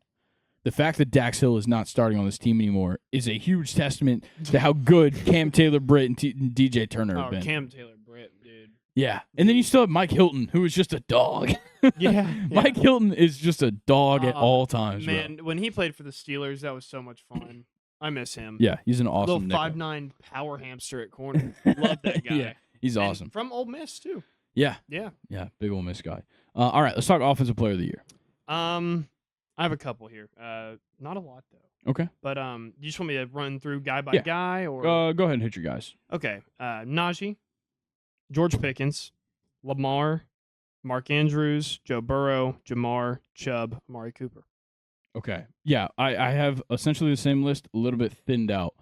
The fact that Dax Hill is not starting on this team anymore is a huge testament to how good Cam Taylor-Britt and DJ Turner have been. Cam Taylor-Britt, dude. Yeah. And then you still have Mike Hilton, who is just a dog. Yeah. Mike Hilton is just a dog at all times. Man, when he played for the Steelers, that was so much fun. I miss him. Yeah, he's an awesome little 5'9" power hamster at corner. Love that guy. Yeah, he's awesome. And from Ole Miss, too. Yeah. Yeah. Yeah, big Ole Miss guy. All right, let's talk Offensive Player of the Year. I have a couple here. Not a lot though. Okay. But you just want me to run through guy by guy, or go ahead and hit your guys. Okay. Najee, George Pickens, Lamar, Mark Andrews, Joe Burrow, Jamar, Chubb, Amari Cooper. Okay. Yeah, I have essentially the same list, a little bit thinned out.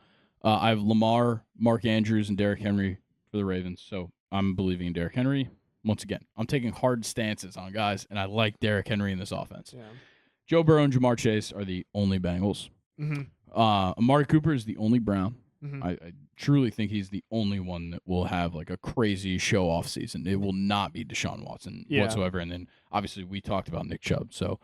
I have Lamar, Mark Andrews, and Derrick Henry for the Ravens. So I'm believing in Derrick Henry. Once again, I'm taking hard stances on guys, and I like Derrick Henry in this offense. Yeah. Joe Burrow and Jamar Chase are the only Bengals. Mm-hmm. Amari Cooper is the only Brown. Mm-hmm. I truly think he's the only one that will have like a crazy show-off season. It will not be Deshaun Watson whatsoever. And then obviously we talked about Nick Chubb, so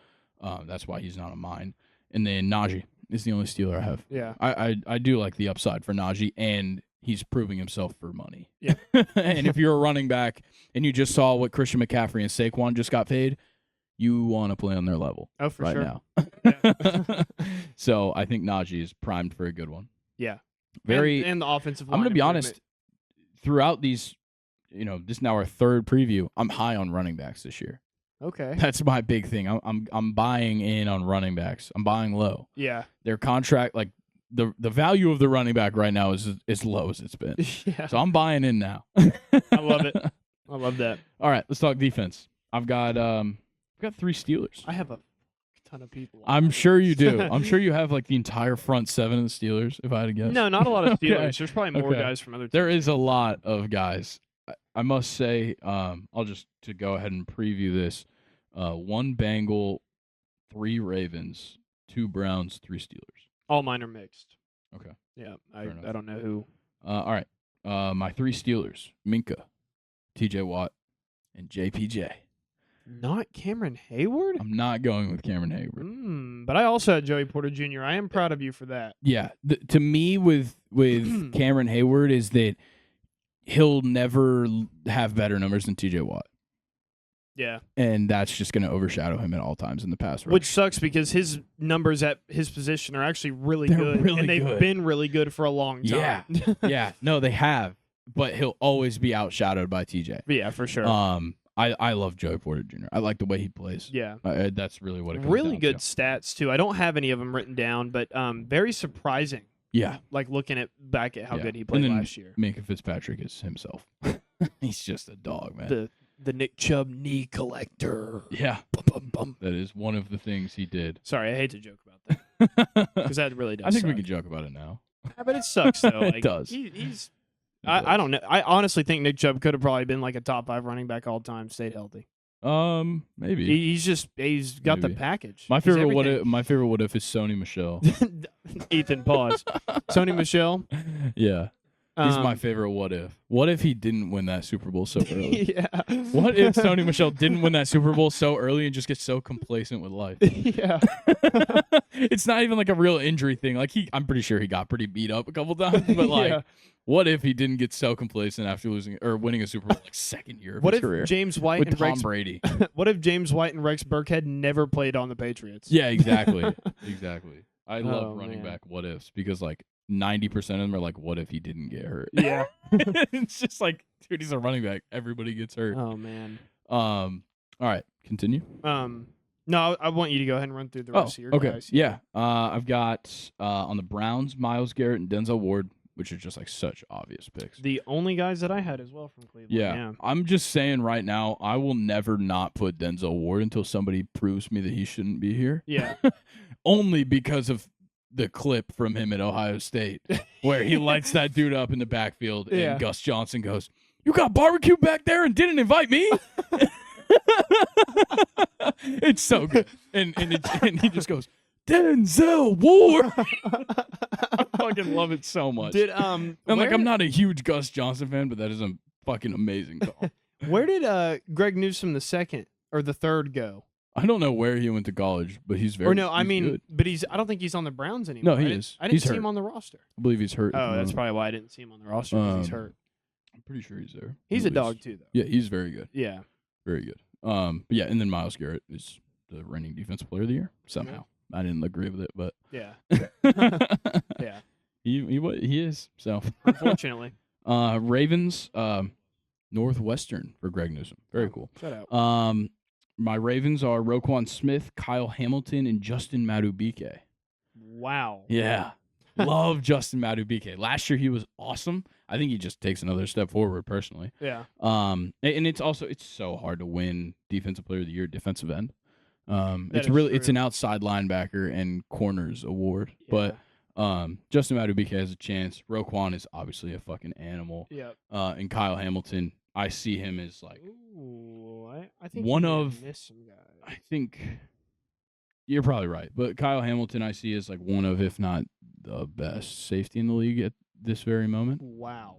that's why he's not on mine. And then Najee is the only Steeler I have. Yeah, I do like the upside for Najee, and he's proving himself for money. Yeah. And if you're a running back and you just saw what Christian McCaffrey and Saquon just got paid, you want to play on their level for right sure. now. Yeah. So I think Najee is primed for a good one. Yeah. And the offensive line. I'm going to be honest, throughout these, this is now our third preview, I'm high on running backs this year. Okay. That's my big thing. I'm buying in on running backs. I'm buying low. Yeah. Their contract, like the value of the running back right now is as low as it's been. Yeah. So I'm buying in now. I love it. I love that. All right, let's talk defense. I've got 3 Steelers. I have a ton of people. I'm sure you do. I'm sure you have like the entire front 7 of the Steelers, if I had to guess. No, not a lot of Steelers. Okay. There's probably more guys from other teams. There is a lot of guys. I must say, I'll just to go ahead and preview this. 1 Bengal, 3 Ravens, 2 Browns, 3 Steelers. All mine are mixed. Okay. Yeah, I don't know who. All right. My 3 Steelers, Minka, TJ Watt, and JPJ. Not Cameron Hayward? I'm not going with Cameron Hayward. But I also had Joey Porter Jr. I am proud of you for that. Yeah. To me, with Cameron Hayward is that he'll never have better numbers than TJ Watt. Yeah. And that's just going to overshadow him at all times in the pass rush. Which sucks because his numbers at his position are actually really good. Really and they've been really good for a long time. Yeah. Yeah. No, they have. But he'll always be outshadowed by TJ. Yeah, for sure. I love Joey Porter Jr. I like the way he plays. Yeah. That's really what it comes really down good to. stats, too. I don't have any of them written down, but very surprising. Yeah. Like looking back at how good he played last year. Minka Fitzpatrick is himself. He's just a dog, man. The Nick Chubb knee collector. Yeah. Bum, bum, bum. That is one of the things he did. Sorry, I hate to joke about that. Because that really does I think suck. we can joke about it now. Yeah, but it sucks, though. Like, It does. He's. I don't know. I honestly think Nick Chubb could have probably been like a top 5 running back all time, stayed healthy. Maybe. He's got the package. My favorite what if is Sony Michel. Ethan, pause. Sony Michel. Yeah. He's my favorite what if. What if he didn't win that Super Bowl so early? Yeah. What if Sony Michel didn't win that Super Bowl so early and just gets so complacent with life? Yeah. It's not even like a real injury thing. Like I'm pretty sure he got pretty beat up a couple times, but like what if he didn't get so complacent after losing or winning a Super Bowl like second year of his career? James White with and Tom Rex Brady? What if James White and Rex Burkhead never played on the Patriots? Yeah, exactly. Exactly. I love running man. back what ifs because like 90% of them are like, what if he didn't get hurt? Yeah. It's just like, dude, he's a running back. Everybody gets hurt. Oh man. All right, continue. No, I want you to go ahead and run through the rest of your guys. Yeah. I've got on the Browns, Myles Garrett and Denzel Ward, which are just like such obvious picks. The only guys that I had as well from Cleveland. Yeah. I'm just saying right now, I will never not put Denzel Ward until somebody proves me that he shouldn't be here. Yeah. Only because of the clip from him at Ohio State where he lights that dude up in the backfield and Gus Johnson goes, "You got barbecue back there and didn't invite me?" It's so good. And he just goes, "Denzel Ward." I fucking love it so much. I'm not a huge Gus Johnson fan, but that is a fucking amazing call. Where did Greg Newsome the second or the third go? I don't know where he went to college, but he's very. Good. But I don't think he's on the Browns anymore. No, he is. I didn't see hurt. him on the roster. I believe he's hurt. Oh, that's probably why I didn't see him on the roster because he's hurt. I'm pretty sure he's there. He's a dog too, though. Yeah, he's very good. Yeah, very good. But yeah, and then Myles Garrett is the reigning defensive player of the year somehow. I didn't agree with it, but yeah, yeah, he is. So unfortunately, Ravens, Northwestern for Greg Newsome. Very cool. Shout out. my Ravens are Roquan Smith, Kyle Hamilton, and Justin Madubuike. Wow. Yeah. Love Justin Madubuike. Last year he was awesome. I think he just takes another step forward personally. Yeah. And it's so hard to win Defensive Player of the Year defensive end. It's an outside linebacker and corners award. Yeah. But Justin Madubuike has a chance. Roquan is obviously a fucking animal. Yep. And Kyle Hamilton, I see him as like I think one of some guys. I think you're probably right, but Kyle Hamilton I see as like one of, if not the best safety in the league at this very moment. Wow.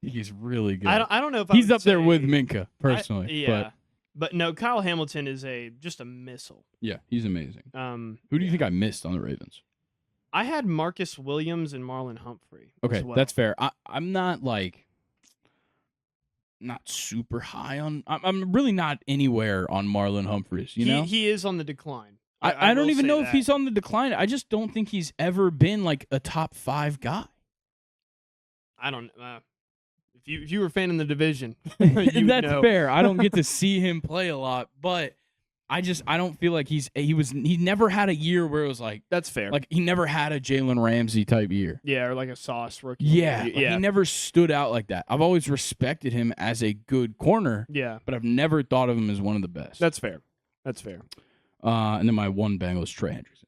He's really good. I don't know if he's up there with Minka personally. But no, Kyle Hamilton is just a missile. Yeah, he's amazing. Who do you think I missed on the Ravens? I had Marcus Williams and Marlon Humphrey. Okay, that's fair. I'm not not super high on. I'm really not anywhere on Marlon Humphreys. You know, he is on the decline. I don't even know if he's on the decline. I just don't think he's ever been like a top 5 guy. I don't. If you were fanning the division, that's fair. I don't get to see him play a lot, but I don't feel like he never had a year where it was like, that's fair. Like he never had a Jalen Ramsey type year. Yeah, or like a Sauce rookie. Yeah, he never stood out like that. I've always respected him as a good corner. Yeah, but I've never thought of him as one of the best. That's fair. And then my one Bengal is Trey Hendrickson.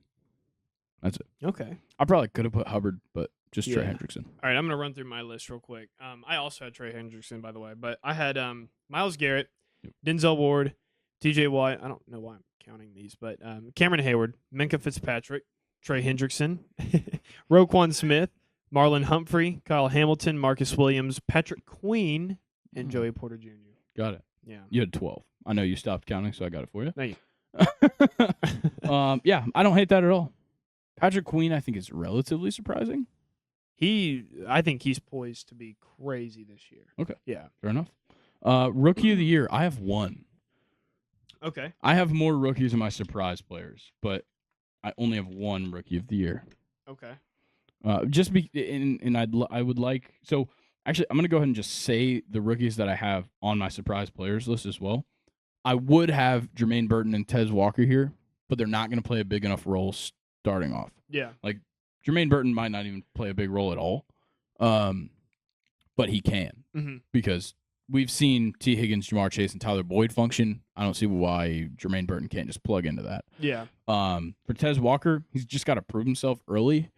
That's it. Okay. I probably could have put Hubbard, but just Trey Hendrickson. All right, I'm gonna run through my list real quick. I also had Trey Hendrickson, by the way, but I had Myles Garrett, Denzel Ward, T.J. Watt. I don't know why I'm counting these, but Cameron Hayward, Minkah Fitzpatrick, Trey Hendrickson, Roquan Smith, Marlon Humphrey, Kyle Hamilton, Marcus Williams, Patrick Queen, and Joey Porter Jr. Got it. Yeah. You had 12. I know you stopped counting, so I got it for you. Thank you. Yeah, I don't hate that at all. Patrick Queen, I think, is relatively surprising. I think he's poised to be crazy this year. Okay. Yeah. Fair enough. Rookie of the year, I have one. Okay. I have more rookies than my surprise players, but I only have one rookie of the year. Okay. I would like, so actually I'm going to go ahead and just say the rookies that I have on my surprise players list as well. I would have Jermaine Burton and Tez Walker here, but they're not going to play a big enough role starting off. Yeah. Like Jermaine Burton might not even play a big role at all. But he can because we've seen T. Higgins, Jamar Chase, and Tyler Boyd function. I don't see why Jermaine Burton can't just plug into that. Yeah. For Tez Walker, he's just got to prove himself early.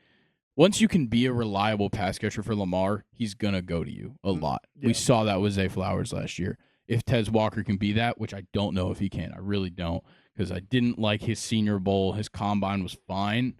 Once you can be a reliable pass catcher for Lamar, he's going to go to you a lot. Yeah. We saw that with Zay Flowers last year. If Tez Walker can be that, which I don't know if he can. I really don't, because I didn't like his Senior Bowl. His combine was fine.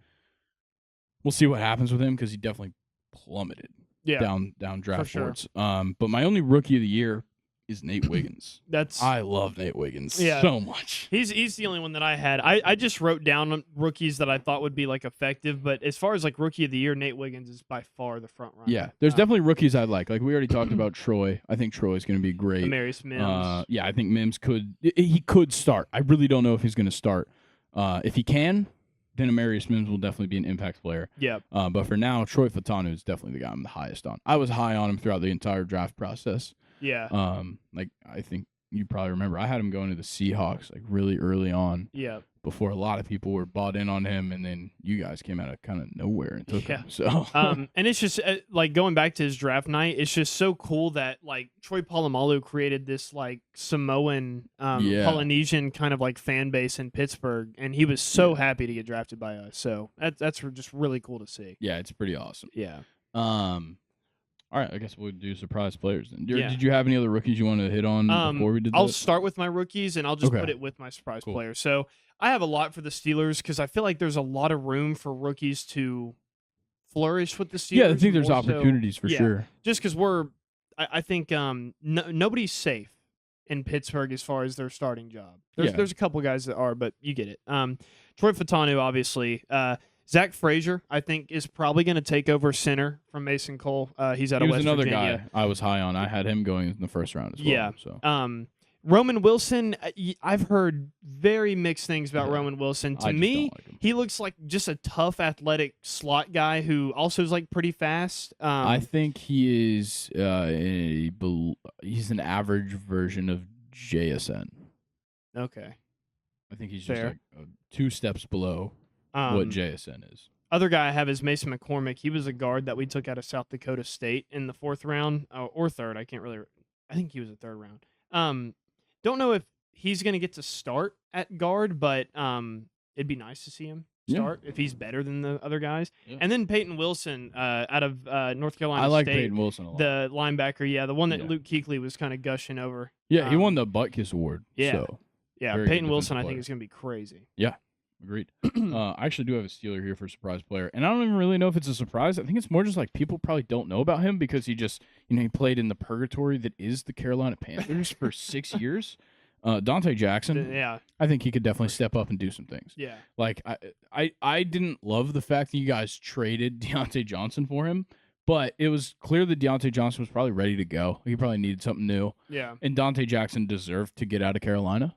We'll see what happens with him because he definitely plummeted down draft boards. But my only rookie of the year is Nate Wiggins. I love Nate Wiggins so much. He's the only one that I had. I just wrote down rookies that I thought would be like effective, but as far as like rookie of the year, Nate Wiggins is by far the front runner. Yeah, there's definitely rookies I like. Like we already talked about Troy. I think Troy's going to be great. Amarius Mims. Yeah, I think Mims could start. I really don't know if he's going to start. If he can, then Amarius Mims will definitely be an impact player. Yeah. But for now, Troy Fatanu is definitely the guy I'm the highest on. I was high on him throughout the entire draft process. Yeah. Like I think you probably remember, I had him going to the Seahawks like really early on. Yeah. Before a lot of people were bought in on him, and then you guys came out of kind of nowhere and took him. So. And it's just like going back to his draft night. It's just so cool that like Troy Polamalu created this like Samoan, Polynesian kind of like fan base in Pittsburgh, and he was so happy to get drafted by us. So that's just really cool to see. Yeah, it's pretty awesome. Yeah. All right, I guess we'll do surprise players then. Did you have any other rookies you want to hit on before we did that? I'll start with my rookies, and I'll just put it with my surprise players. So I have a lot for the Steelers because I feel like there's a lot of room for rookies to flourish with the Steelers. Yeah, I think there's opportunities for sure. Just because I think nobody's safe in Pittsburgh as far as their starting job. There's a couple guys that are, but you get it. Troy Fatanu, obviously. Zach Frazier, I think, is probably going to take over center from Mason Cole. He's out of West Virginia. He was another guy I was high on. I had him going in the first round as well. Yeah. So. Roman Wilson, I've heard very mixed things about Roman Wilson. To me, he looks like just a tough, athletic slot guy who also is like pretty fast. I think he is he's an average version of JSN. Okay. I think he's Fair. just like 2 steps below what JSN is. Other guy I have is Mason McCormick. He was a guard that we took out of South Dakota State in the 4th round or 3rd. I think he was a 3rd round. Don't know if he's going to get to start at guard, but it'd be nice to see him start if he's better than the other guys. Yeah. And then Peyton Wilson out of North Carolina State. I like Peyton Wilson a lot. The linebacker, the one that Luke Kuechly was kind of gushing over. Yeah, he won the Butt Kiss Award. Yeah. So Peyton Wilson I think is going to be crazy. Yeah. Agreed. I actually do have a Steeler here for surprise player, and I don't even really know if it's a surprise. I think it's more just like people probably don't know about him because he just, he played in the purgatory that is the Carolina Panthers for 6 years. Dante Jackson, I think he could definitely step up and do some things. Yeah, like I didn't love the fact that you guys traded Deontay Johnson for him, but it was clear that Deontay Johnson was probably ready to go. He probably needed something new. Yeah, and Dante Jackson deserved to get out of Carolina,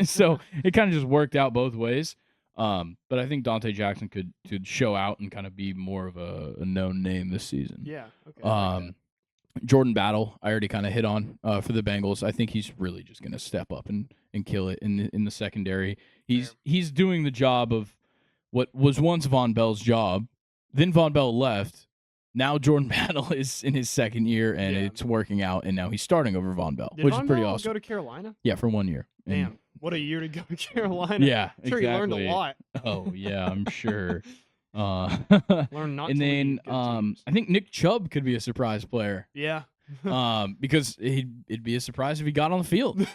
so it kind of just worked out both ways. But I think Dante Jackson could show out and kind of be more of a known name this season. Yeah. Okay. Jordan Battle, I already kind of hit on for the Bengals. I think he's really just going to step up and kill it in the secondary. He's doing the job of what was once Von Bell's job. Then Von Bell left. Now Jordan Battle is in his 2nd year, and it's working out, and now he's starting over Von Bell, which is pretty awesome. Go to Carolina? Yeah, for 1 year. Damn, what a year to go to Carolina. Yeah, I'm sure exactly. you learned a lot. Oh, yeah, I'm sure. Learn not and to then I think Nick Chubb could be a surprise player. Yeah. Because it'd be a surprise if he got on the field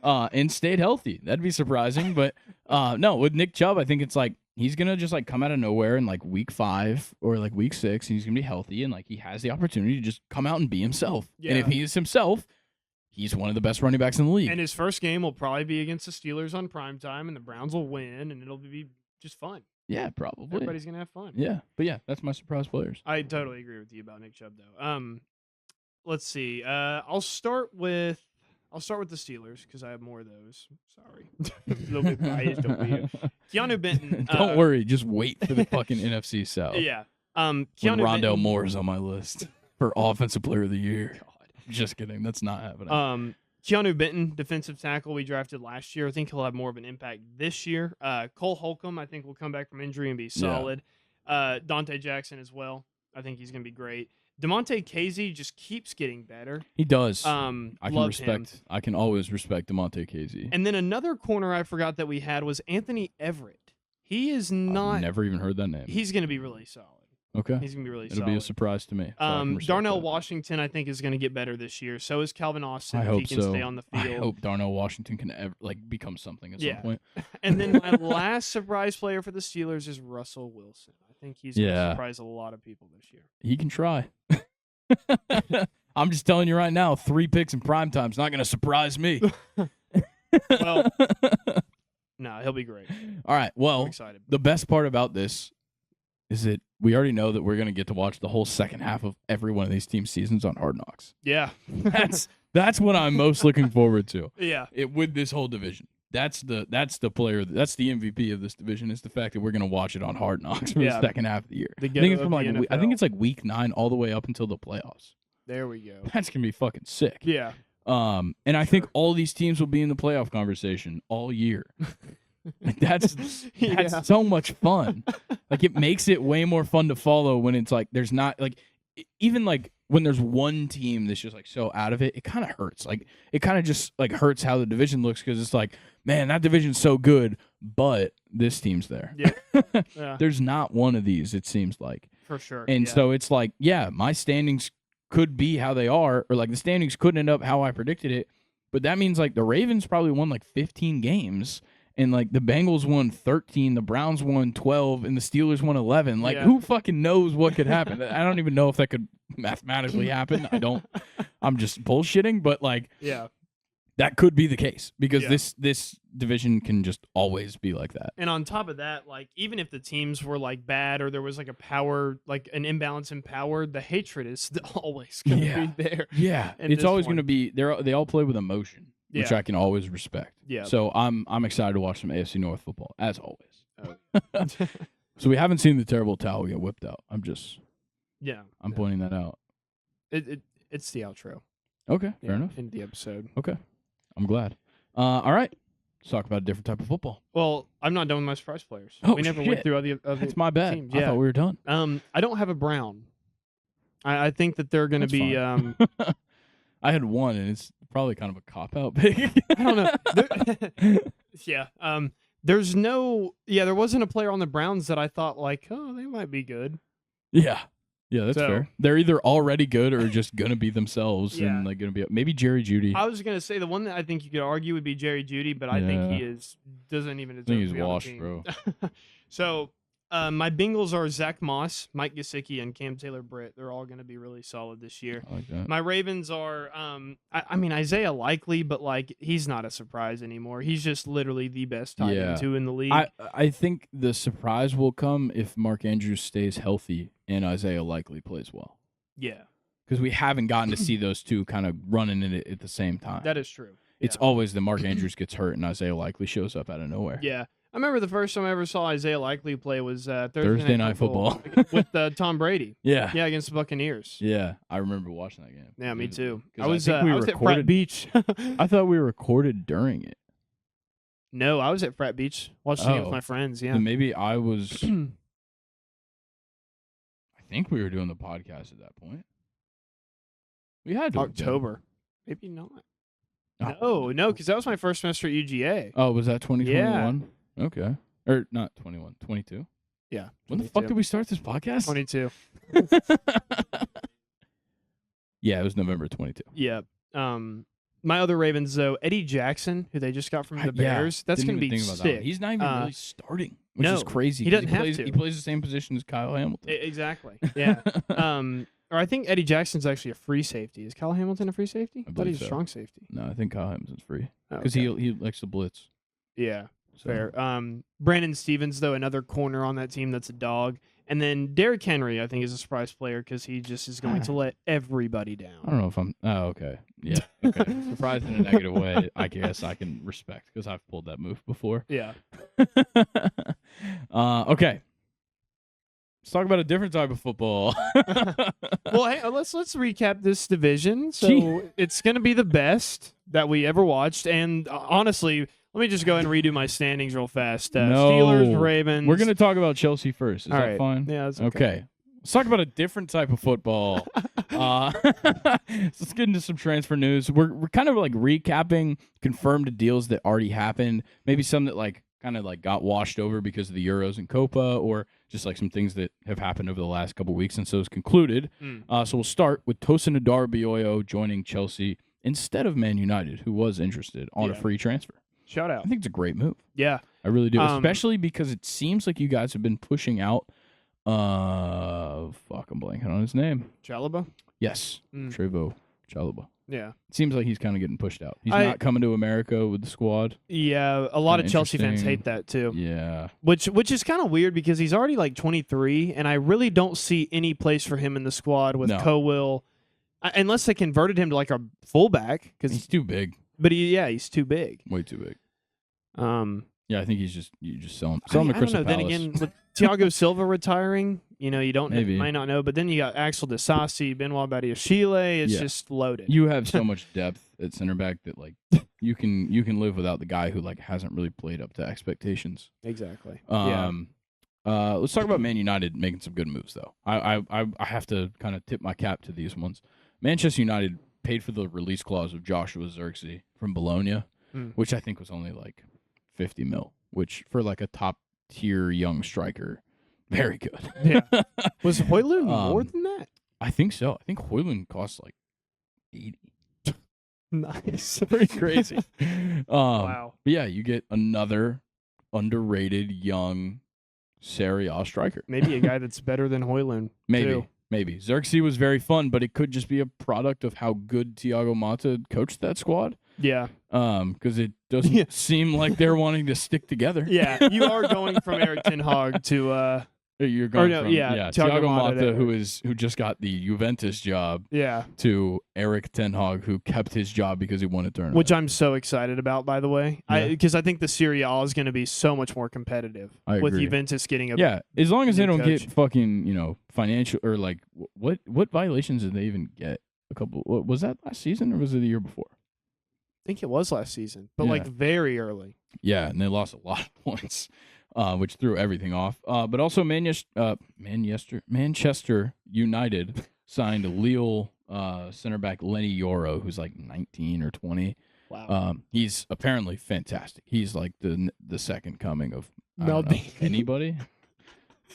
and stayed healthy. That'd be surprising. But no, with Nick Chubb, I think it's like he's gonna just like come out of nowhere in like week 5 or like week 6, and he's gonna be healthy, and like he has the opportunity to just come out and be himself. Yeah. And if he is himself, he's one of the best running backs in the league. And his first game will probably be against the Steelers on primetime, and the Browns will win, and it'll be just fun. Yeah, probably. Everybody's gonna have fun. Yeah, but yeah, that's my surprise players. I totally agree with you about Nick Chubb, though. Let's see. I'll start with the Steelers because I have more of those. Sorry, a little bit biased over here. Keanu Benton. Don't worry, just wait for the fucking NFC South. Yeah. Keanu Rondale Moore is on my list for Offensive Player of the Year. God, just kidding. That's not happening. Keanu Benton, defensive tackle we drafted last year. I think he'll have more of an impact this year. Cole Holcomb, I think, will come back from injury and be solid. Yeah. Dante Jackson as well. I think he's going to be great. DeMonte Casey just keeps getting better. He does. I can always respect DeMonte Casey. And then another corner I forgot that we had was Anthony Everett. He is not. I've never even heard that name. He's going to be really solid. Okay. He's going to be really solid. It'll be a surprise to me. Darnell Washington, I think, is going to get better this year. So is Calvin Austin. I if hope he can so. stay on the field. I hope Darnell Washington can ever become something at some point. And then my last surprise player for the Steelers is Russell Wilson. I think he's going to surprise a lot of people this year. He can try. I'm just telling you right now, 3 picks in prime time is not going to surprise me. Well, no, he'll be great. All right. Well, I'm excited. The best part about this is that we already know that we're going to get to watch the whole second half of every one of these team seasons on Hard Knocks. Yeah. That's what I'm most looking forward to. Yeah. With this whole division. That's the player. That's the MVP of this division is the fact that we're going to watch it on Hard Knocks for the second half of the year. I think it's like week 9 all the way up until the playoffs. There we go. That's going to be fucking sick. Yeah. And I think all these teams will be in the playoff conversation all year. That's so much fun. Like it makes it way more fun to follow when it's like there's not like even like when there's one team that's just like so out of it, it kind of hurts. Like it kind of just like hurts how the division looks because it's like, man, that division's so good, but this team's there. Yeah. There's not one of these, it seems like. For sure. And so it's like, my standings could be how they are, or like the standings couldn't end up how I predicted it, but that means like the Ravens probably won like 15 games. And, like, the Bengals won 13, the Browns won 12, and the Steelers won 11. Like, who fucking knows what could happen? I don't even know if that could mathematically happen. I'm just bullshitting, but, like, that could be the case because this division can just always be like that. And on top of that, like, even if the teams were, like, bad or there was, like, an imbalance in power, the hatred is always going to be there. Yeah, it's always going to be – they all play with emotion. Which I can always respect. Yeah. So I'm excited to watch some AFC North football, as always. Oh. So we haven't seen the terrible towel get whipped out. I'm pointing that out. It's the outro. Okay, fair enough. Into the episode. Okay, I'm glad. All right. Let's talk about a different type of football. Well, I'm not done with my surprise players. Oh, we never shit. went through other That's my bad. teams. I thought we were done. I don't have a Brown. I think that they're going to be. I had one, and it's probably kind of a cop-out pick. I don't know. Yeah. There's no. Yeah, there wasn't a player on the Browns that I thought like, oh, they might be good. Yeah, that's fair. They're either already good or just gonna be themselves, and like gonna be maybe Jerry Jeudy. I was gonna say the one that I think you could argue would be Jerry Jeudy, but I think he doesn't even deserve to be washed, on the bro. team. So. My Bengals are Zach Moss, Mike Gesicki, and Cam Taylor-Britt. They're all going to be really solid this year. I like that. My Ravens are, I mean, Isaiah Likely, but like he's not a surprise anymore. He's just literally the best tight end 2 in the league. I think the surprise will come if Mark Andrews stays healthy and Isaiah Likely plays well. Yeah, because we haven't gotten to see those two kind of running in it at the same time. That is true. It's always that Mark Andrews gets hurt and Isaiah Likely shows up out of nowhere. Yeah. I remember the first time I ever saw Isaiah Likely play was Thursday Night Football with Tom Brady. Yeah, against the Buccaneers. Yeah, I remember watching that game. Yeah, me too. I was at Frat Beach. I thought we recorded during it. No, I was at Frat Beach watching it with my friends. Yeah, then maybe I was. I think we were doing the podcast at that point. We had to October, maybe not. No, because that was my first semester at UGA. Oh, was that 2021? Yeah. Okay. Or not 21, 22? Yeah. 22. When the fuck did we start this podcast? 22. Yeah, it was November 22. Yeah. My other Ravens, though, Eddie Jackson, who they just got from the Bears, that's going to be sick. He's not even really starting, which is crazy. He doesn't have to. He plays the same position as Kyle Hamilton. Exactly. Yeah. Or I think Eddie Jackson's actually a free safety. Is Kyle Hamilton a free safety? I thought he's a strong safety. No, I think Kyle Hamilton's free because he likes to blitz. Yeah, fair. Brandon Stevens, though, another corner on that team that's a dog. And then Derrick Henry, I think, is a surprise player because he just is going to let everybody down. I don't know if I'm... Oh, okay. Yeah, okay. Surprised in a negative way, I guess I can respect because I've pulled that move before. Yeah. Okay. Let's talk about a different type of football. Well, hey, let's recap this division. So it's going to be the best that we ever watched. And honestly, let me just go ahead and redo my standings real fast. Steelers, Ravens. We're going to talk about Chelsea first. Is that right. fine? Yeah, that's okay. Let's talk about a different type of football. Let's get into some transfer news. We're kind of like recapping confirmed deals that already happened. Maybe some that kind of got washed over because of the Euros and Copa, or just like some things that have happened over the last couple of weeks since those concluded. So we'll start with Tosin Adarabioyo joining Chelsea instead of Man United, who was interested on a free transfer. Shout out. I think it's a great move. Yeah. I really do, especially because it seems like you guys have been pushing out I'm blanking on his name. Chalobah? Yes. Trevo Chalobah. Yeah. It seems like he's kind of getting pushed out. He's not coming to America with the squad. Yeah, a lot of Chelsea fans hate that too. Yeah. Which is kind of weird because he's already 23, and I really don't see any place for him in the squad with Cowell, unless they converted him to a fullback. Cause he's too big. But he's too big. Way too big. Yeah, I think you just sell him. Sell him to Crystal Palace. Then again, with Thiago Silva retiring, you might not know. But then you got Axel Disasi, Benoit Badiashile. It's just loaded. You have so much depth at center back that you can live without the guy who hasn't really played up to expectations. Exactly. Let's talk about Man United making some good moves though. I have to kind of tip my cap to these ones. Manchester United paid for the release clause of Joshua Zirkzee from Bologna, which I think was only 50 mil, which for a top tier young striker, very good. Yeah. Was Højlund more than that? I think so. I think Højlund costs 80. Nice. Pretty crazy. Wow. But yeah, you get another underrated young Serie A striker. Maybe a guy that's better than Højlund. Maybe. Zirkzee was very fun, but it could just be a product of how good Thiago Motta coached that squad. Yeah. Because it doesn't seem like they're wanting to stick together. Yeah, you are going from Erik ten Hag to you're going from Thiago Motta, who just got the Juventus job. Yeah. To Erik ten Hag, who kept his job because he won a tournament. Which I'm so excited about, by the way, because I think the Serie A is going to be so much more competitive with Juventus getting a as long as they don't get fucking financial or what violations did they even get? A couple. Was that last season or was it the year before? think it was last season, but Yeah. like very early. Yeah, and they lost a lot of points, which threw everything off. But also Manchester United signed Lille center back Lenny Yoro, who's like 19 or 20. Wow. He's apparently fantastic. He's like the second coming of anybody.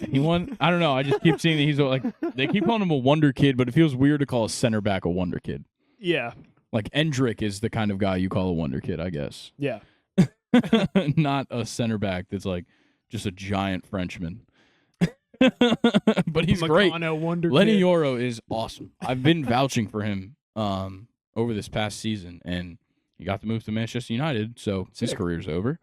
Anyone? I don't know. I just keep seeing that he's like, they keep calling him a wonder kid, but it feels weird to call a center back a wonder kid. Yeah. Like Endrick is the kind of guy you call a wonder kid, I guess. Yeah. Not a center back that's like just a giant Frenchman. But he's great. Lenny Yoro is awesome. I've been vouching for him over this past season, and he got the move to Manchester United, so his career's over.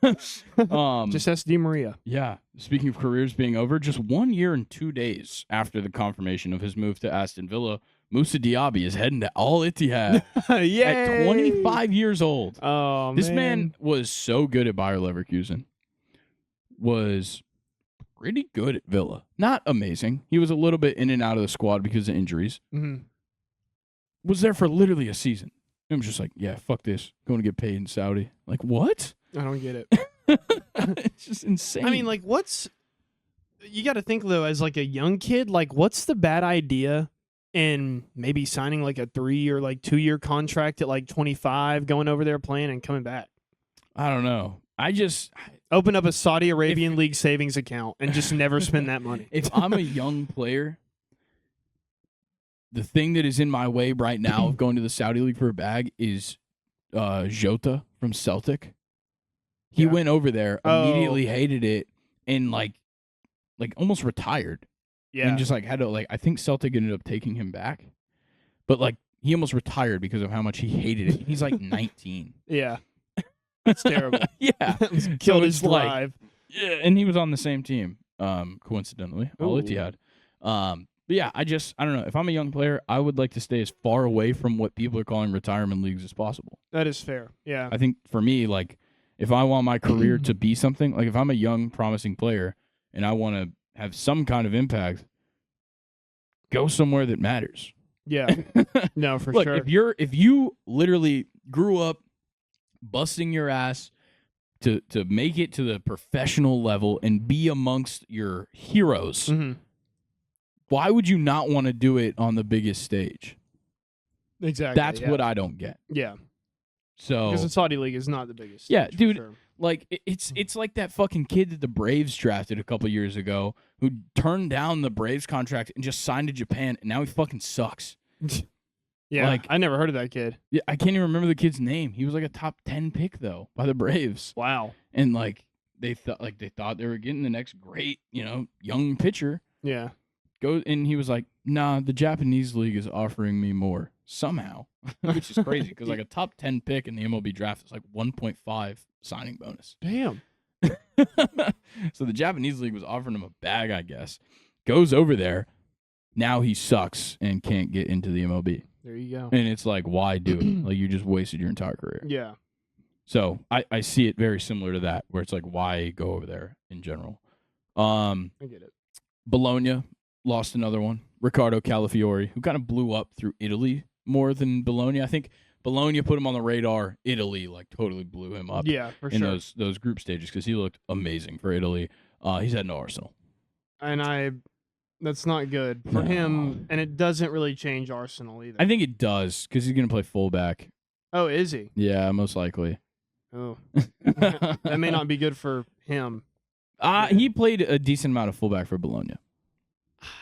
Just ask Di Maria. Yeah. Speaking of careers being over, just 1 year and 2 days after the confirmation of his move to Aston Villa, Moussa Diaby is heading to Al Ittihad at 25 years old. Oh, this man was so good at Bayer Leverkusen. Was pretty good at Villa. Not amazing. He was a little bit in and out of the squad because of injuries. Mm-hmm. Was there for literally a season. I was just like, yeah, fuck this. Going to get paid in Saudi. Like, what? I don't get it. It's just insane. I mean, like, you got to think, though, as like a young kid, like, what's the bad idea in maybe signing like a 3 or like 2 year contract at like 25, going over there playing and coming back? I don't know. I just open up a Saudi Arabian League savings account and just never spend that money. If I'm a young player, the thing that is in my way right now of going to the Saudi League for a bag is Jota from Celtic. He went over there, immediately hated it, and like almost retired. Yeah. And just like had to like, I think Celtic ended up taking him back, but like he almost retired because of how much he hated it. He's like 19. Yeah. That's terrible. Yeah. Killed his drive. Yeah, and he was on the same team, coincidentally, Al Ittihad. But yeah, I don't know. If I'm a young player, I would like to stay as far away from what people are calling retirement leagues as possible. That is fair. Yeah. I think for me, like, if I want my career to be something, like if I'm a young, promising player and I want to have some kind of impact, go somewhere that matters. Yeah. No, for Look, sure. if you literally grew up busting your ass to make it to the professional level and be amongst your heroes, why would you not want to do it on the biggest stage? Exactly. That's what I don't get. Yeah. So because the Saudi League is not the biggest stage. Yeah, dude. Sure. Like it's like that fucking kid that the Braves drafted a couple years ago who turned down the Braves contract and just signed to Japan, and now he fucking sucks. Yeah, like, I never heard of that kid. Yeah, I can't even remember the kid's name. He was like a top 10 pick though by the Braves. Wow. And like they thought they were getting the next great, young pitcher. Yeah. And he was like, nah, the Japanese league is offering me more somehow, which is crazy because like a top 10 pick in the MLB draft is like 1.5 signing bonus. Damn. So the Japanese league was offering him a bag, I guess. Goes over there. Now he sucks and can't get into the MLB. There you go. And it's like, why do it? Like, you just wasted your entire career. Yeah. So I see it very similar to that, where it's like, why go over there in general? I get it. Bologna lost another one. Riccardo Calafiori, who kind of blew up through Italy more than Bologna. I think Bologna put him on the radar. Italy, like, totally blew him up. Yeah, for in sure. those group stages because he looked amazing for Italy. He's heading to Arsenal. And that's not good for him, and it doesn't really change Arsenal either. I think it does because he's going to play fullback. Oh, is he? Yeah, most likely. Oh. That may not be good for him. He played a decent amount of fullback for Bologna.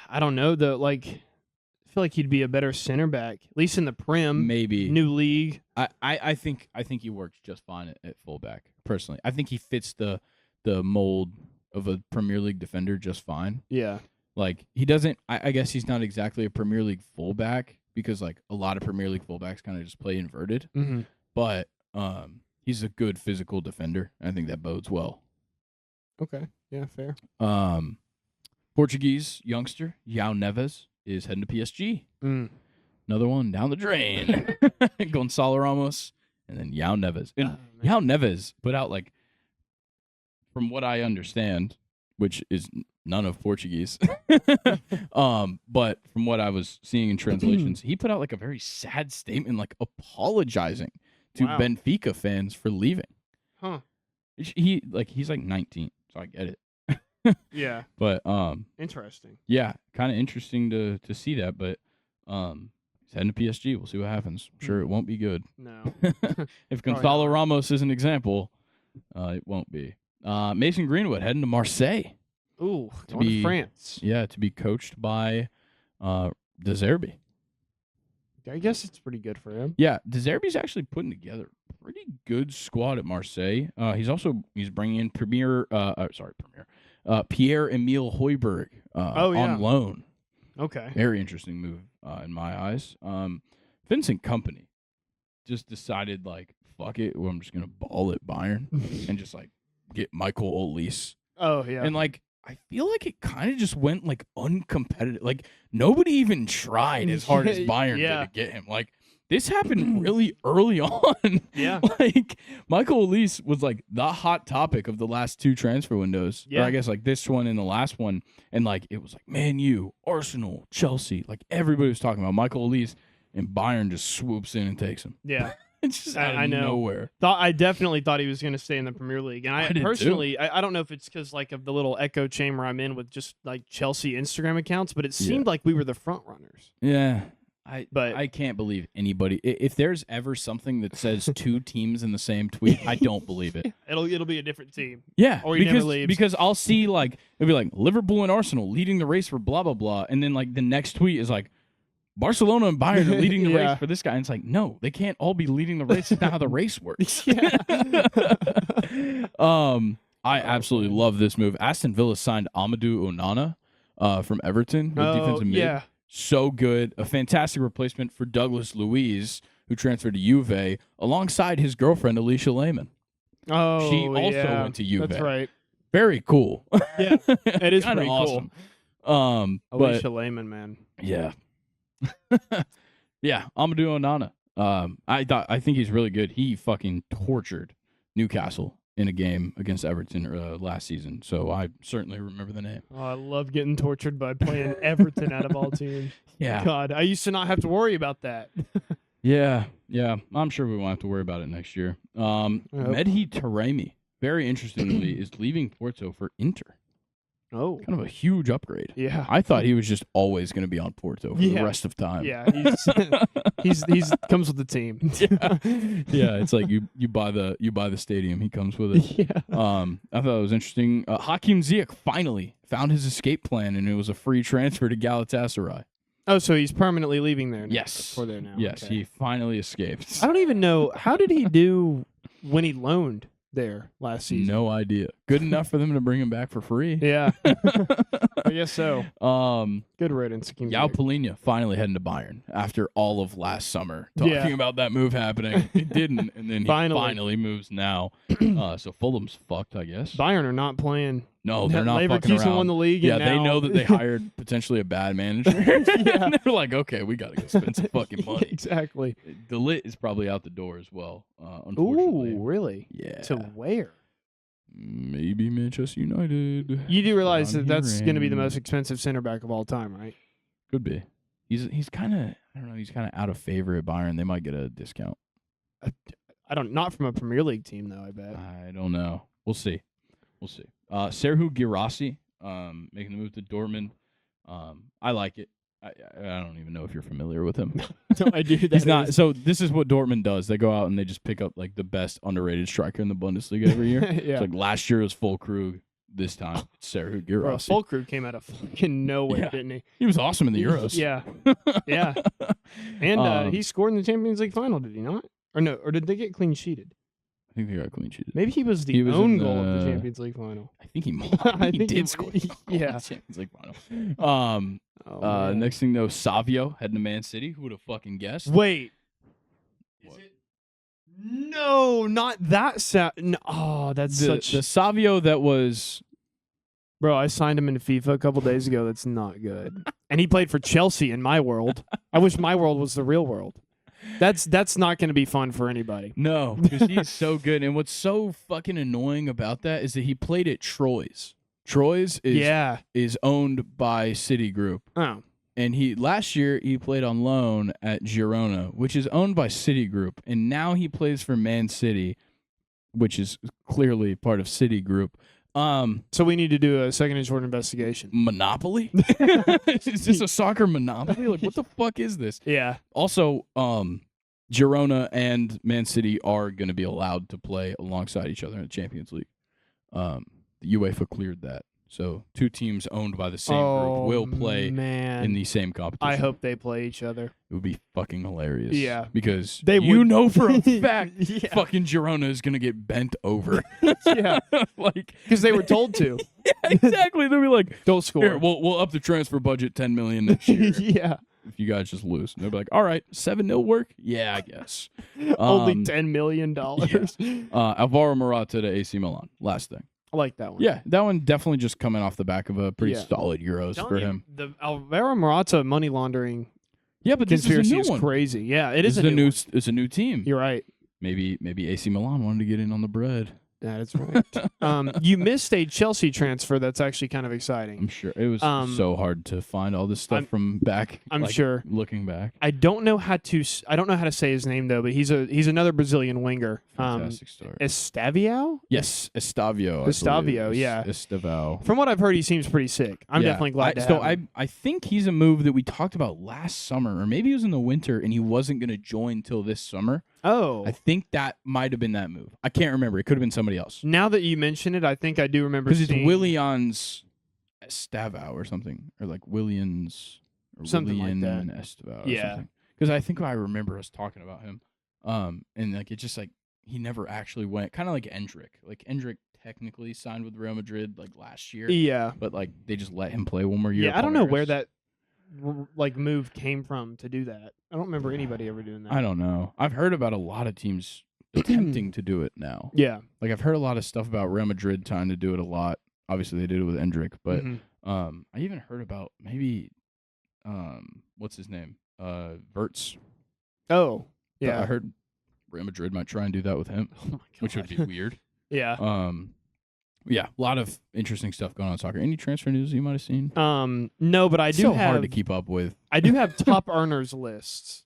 I don't know, though. Like, I feel like he'd be a better center back, at least in the Prem. Maybe. New league. I think he works just fine at fullback, personally. I think he fits the mold of a Premier League defender just fine. Yeah. Like, he doesn't, I guess he's not exactly a Premier League fullback because, like, a lot of Premier League fullbacks kind of just play inverted. Mm-hmm. But he's a good physical defender. I think that bodes well. Okay. Yeah, fair. Portuguese youngster, João Neves, is heading to PSG. Another one down the drain. Gonçalo Ramos, and then João Neves. And João Neves put out, like, from what I understand, which is none of Portuguese, but from what I was seeing in translations, he put out like a very sad statement, like apologizing to Wow. Benfica fans for leaving. Huh. He's like 19, so I get it. Yeah. But Interesting. yeah, kind of interesting to see that. But he's heading to PSG. We'll see what happens. I'm sure it won't be good. No. If Gonzalo Ramos is an example, it won't be. Mason Greenwood heading to Marseille. Ooh, going to France. Yeah, to be coached by De Zerbi. I guess it's pretty good for him. Yeah, De Zerbi's actually putting together a pretty good squad at Marseille. He's bringing in Pierre-Emile Højbjerg on loan. Okay. Very interesting move in my eyes. Vincent Kompany just decided, like, fuck it, I'm just gonna ball at Bayern and just like get Michael Olise. Oh yeah. And like I feel like it kind of just went like uncompetitive. Like nobody even tried as hard as Bayern did to get him. Like this happened really early on. Yeah. Like Michael Olise was like the hot topic of the last 2 transfer windows. Yeah. Or I guess like this one and the last one. And like it was like Man U, Arsenal, Chelsea. Like everybody was talking about Michael Olise, and Bayern just swoops in and takes him. Yeah. It's just out of nowhere. I definitely thought he was going to stay in the Premier League, and I did personally, too. I don't know if it's because like of the little echo chamber I'm in with just like Chelsea Instagram accounts, but it seemed like we were the front runners. Yeah, I can't believe anybody. If there's ever something that says 2 teams in the same tweet, I don't believe it. It'll be a different team. Yeah, or he never leaves. Because I'll see like it'll be like Liverpool and Arsenal leading the race for blah blah blah, and then like the next tweet is like Barcelona and Bayern are leading the race for this guy. And it's like, no, they can't all be leading the race. That's not how the race works. I absolutely love this move. Aston Villa signed Amadou Onana from Everton. Defensive mid. So good. A fantastic replacement for Douglas Luiz, who transferred to Juve, alongside his girlfriend, Alicia Lehmann. Oh, she also went to Juve. That's right. Very cool. Yeah, it is Kinda pretty awesome. Cool. Alicia Lehmann, man. Yeah. Yeah, Amadou Onana. I think he's really good. He fucking tortured Newcastle in a game against Everton last season, so I certainly remember the name. Oh, I love getting tortured by playing Everton out of all teams. Yeah. God, I used to not have to worry about that. Yeah. I'm sure we won't have to worry about it next year. Mehdi Taremi, very interestingly, is leaving Porto for Inter. Oh. Kind of a huge upgrade. Yeah. I thought he was just always going to be on Porto for the rest of time. Yeah, he's comes with the team. Yeah, it's like you buy the stadium, he comes with it. Yeah. I thought it was interesting. Hakim Ziyech finally found his escape plan, and it was a free transfer to Galatasaray. Oh, so he's permanently leaving there now. Yes. For there now. Yes, okay. he finally escaped. I don't even know, how did he do when he loaned there last season? No idea. Good enough for them to bring him back for free. Yeah. I guess so. Good riddance. Yao Polina finally heading to Bayern after all of last summer talking about that move happening. It didn't, and then he finally moves now. So Fulham's fucked, I guess. Bayern are not playing. No, they're not fucking around. Leverkusen won the league. Yeah, and they now... know that they hired potentially a bad manager. And they're like, okay, we got to go spend some fucking money. Exactly. De Ligt is probably out the door as well, unfortunately. Ooh, really? Yeah. To where? Maybe Manchester United. You do realize that that's going to be the most expensive center back of all time, right? Could be. He's kind of, I don't know, he's kind of out of favor at Bayern. They might get a discount. Not from a Premier League team, though, I bet. I don't know. We'll see. Serhu Guirassy making the move to Dortmund. I like it. I don't even know if you're familiar with him. No, I do. He's not. So this is what Dortmund does. They go out and they just pick up like the best underrated striker in the Bundesliga every year. Yeah. So, like last year was Füllkrug. This time it's Serhu Guirassy. Füllkrug came out of fucking nowhere, didn't he? He was awesome in the Euros. Yeah. Yeah. And he scored in the Champions League final, did he not? Or no? Or did they get clean sheeted? I think they got clean sheeted. Maybe he was the own goal of the Champions League final. I think he did score. Yeah. Champions League final. Next thing though, Savio heading to Man City. Who would have fucking guessed? Wait. Is it? No, not that. Oh, that's the Savio that was. Bro, I signed him into FIFA a couple days ago. That's not good. And he played for Chelsea in my world. I wish my world was the real world. That's not going to be fun for anybody. No, because he's so good. And what's so fucking annoying about that is that he played at Troyes. Troyes is owned by Citigroup. Oh. And last year he played on loan at Girona, which is owned by Citigroup, and now he plays for Man City, which is clearly part of Citigroup. So we need to do a second and short investigation. Monopoly? Is this a soccer monopoly? Like, what the fuck is this? Yeah. Also, Girona and Man City are going to be allowed to play alongside each other in the Champions League. The UEFA cleared that. So 2 teams owned by the same group will play in the same competition. I hope they play each other. It would be fucking hilarious. Yeah. Because know for a fact fucking Girona is going to get bent over. Yeah. Like, because they were told to. Yeah, exactly. They'll be like, don't score. Here, we'll up the transfer budget $10 million next year. Yeah. If you guys just lose. And they'll be like, all right, 7-0 work? Yeah, I guess. Only $10 million. Yeah. Alvaro Morata to AC Milan. Last thing. I like that one. Yeah, that one definitely just coming off the back of a pretty solid Euros for him. The Alvaro Morata money laundering but this is a new one. Crazy. Yeah, it's a new team. You're right. Maybe AC Milan wanted to get in on the bread. That is right. You missed a Chelsea transfer that's actually kind of exciting. I'm sure it was so hard to find all this stuff from back. I'm sure. Looking back, I don't know how to say his name though, but he's another Brazilian winger. Fantastic story. Estavio? Yes, Estavio. Yeah. Estavio. From what I've heard, he seems pretty sick. I'm definitely glad to have him. I think he's a move that we talked about last summer, or maybe it was in the winter, and he wasn't going to join till this summer. Oh. I think that might have been that move. I can't remember. It could have been somebody else. Now that you mention it, I think I do remember. Because it's Willians Estavao or something. Or like Willians. Or something Willian like that. Estavao or something. Because I think I remember us talking about him. And like it just like he never actually went. Kind of like Endrick. Like Endrick technically signed with Real Madrid like last year. Yeah. But like they just let him play one more year. Yeah, I don't know where that like move came from to do that. I don't remember anybody ever doing that. I don't know. I've heard about a lot of teams attempting to do it now. Yeah. Like I've heard a lot of stuff about Real Madrid trying to do it a lot. Obviously they did it with Endrick, but I even heard about maybe what's his name? Wirtz. Oh. Yeah. I heard Real Madrid might try and do that with him, which would be weird. Yeah. Yeah, a lot of interesting stuff going on in soccer. Any transfer news you might have seen? No, but I do have hard to keep up with. I do have top earners lists,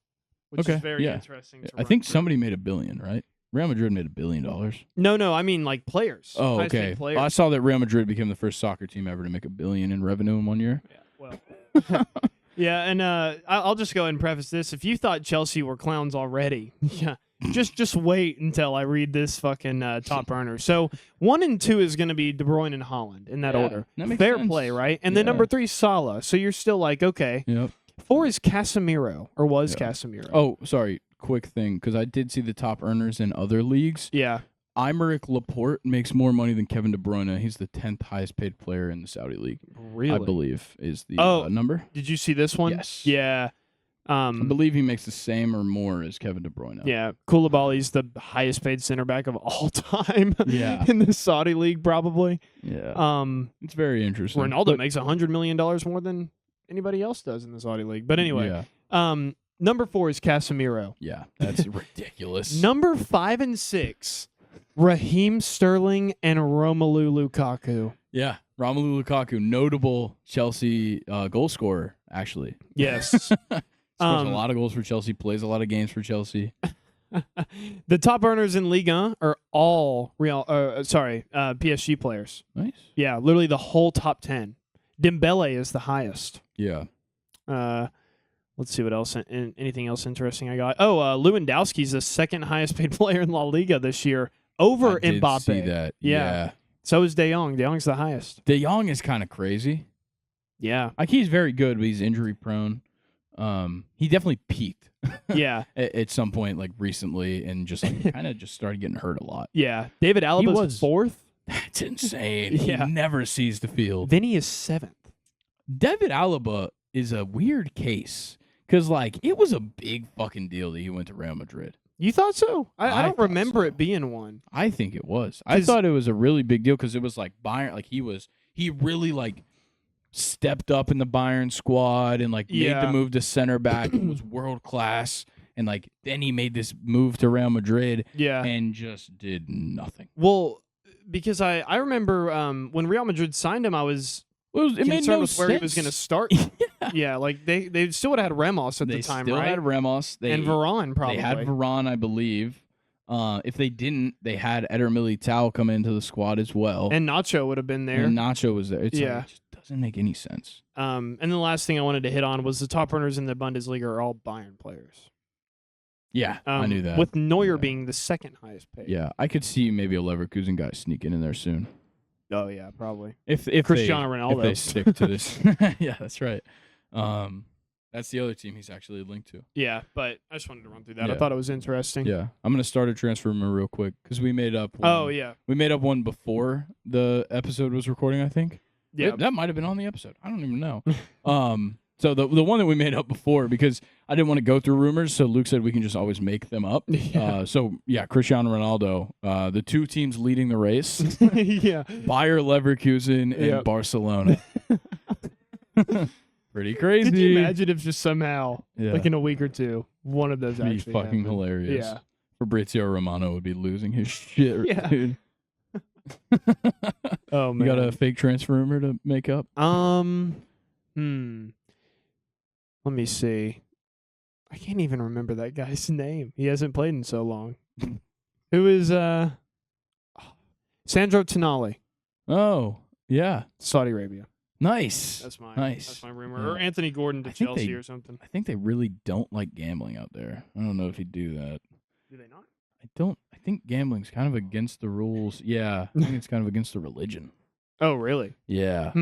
which is very interesting. I think somebody made $1 billion, right? Real Madrid made $1 billion. No, I mean like players. Oh, okay. I saw that Real Madrid became the first soccer team ever to make $1 billion in revenue in 1 year. Yeah, well. Yeah, and I'll just go ahead and preface this. If you thought Chelsea were clowns already, yeah, just wait until I read this fucking top earner. So 1 and 2 is going to be De Bruyne and Haaland in that order. That makes Fair sense. play, right? And then number 3 is Salah. So you're still like, okay. Yep. 4 is Casemiro, or was Casemiro. Oh, sorry. Quick thing, because I did see the top earners in other leagues. Yeah. Aymeric Laporte makes more money than Kevin De Bruyne. He's the 10th highest paid player in the Saudi league. Really? I believe is the number. Did you see this one? Yes. Yeah. I believe he makes the same or more as Kevin De Bruyne. Yeah. Koulibaly's the highest paid center back of all time. Yeah. In the Saudi league, probably. Yeah. It's very interesting. Ronaldo makes $100 million more than anybody else does in the Saudi league. But anyway. Yeah. Number 4 is Casemiro. Yeah. That's ridiculous. Number 5 and 6. Raheem Sterling and Romelu Lukaku. Yeah, Romelu Lukaku, notable Chelsea goal scorer, actually. Yes. Scores a lot of goals for Chelsea, plays a lot of games for Chelsea. The top earners in Ligue 1 are all PSG players. Nice. Yeah, literally the whole top 10. Dembele is the highest. Yeah. Let's see what else. Anything else interesting I got? Oh, Lewandowski's the second highest paid player in La Liga this year. Over Mbappe. I did see that. Yeah. So is De Jong. De Jong's the highest. De Jong is kind of crazy. Yeah. Like he's very good, but he's injury prone. He definitely peaked. Yeah. at some point, like recently, and just like, kind of just started getting hurt a lot. Yeah. David Alaba was 4th. That's insane. Yeah. He never sees the field. Vinny is 7th. David Alaba is a weird case because like it was a big fucking deal that he went to Real Madrid. You thought so? I don't remember so. It being one. I think it was. I thought it was a really big deal because it was like Bayern. Like he really like stepped up in the Bayern squad and like made the move to center back and was world class. And like then he made this move to Real Madrid. Yeah. And just did nothing. Well, because I remember when Real Madrid signed him, I was it made concerned no with where he sense. was going to start. Yeah, like they still would have had Ramos at the time, They still right? had Ramos. And Varane, probably. They had Varane, I believe. If they didn't, they had Eder Militao come into the squad as well. And Nacho would have been there. And Nacho was there. It just doesn't make any sense. And the last thing I wanted to hit on was the top earners in the Bundesliga are all Bayern players. Yeah, I knew that. With Neuer being the second highest paid. Yeah, I could see maybe a Leverkusen guy sneaking in there soon. Oh yeah, probably. If Cristiano Ronaldo. If they stick to this. Yeah, that's right. That's the other team he's actually linked to. Yeah, but I just wanted to run through that. Yeah. I thought it was interesting. Yeah, I'm gonna start a transfer rumor real quick because we made up. One. Oh yeah, we made up one before the episode was recording. I think. Yeah, that might have been on the episode. I don't even know. So the one that we made up before, because I didn't want to go through rumors, so Luke said we can just always make them up. Yeah. Cristiano Ronaldo, the two teams leading the race, yeah, Bayer Leverkusen and Barcelona. Pretty crazy. Could you imagine if just somehow, like in a week or two, one of those It'd actually be fucking happened. hilarious. Yeah. Fabrizio Romano would be losing his shit, Yeah. dude. Oh man, You got a fake transfer rumor to make up? Let me see. I can't even remember that guy's name. He hasn't played in so long. Who is Sandro Tonali, Oh, yeah. Saudi Arabia. Nice. That's my rumor. Yeah. Or Anthony Gordon to I think Chelsea or something. I think they really don't like gambling out there. I don't know if you do that. Do they not? I think gambling's kind of against the rules. Yeah, I think it's kind of against the religion. Oh, really? Yeah.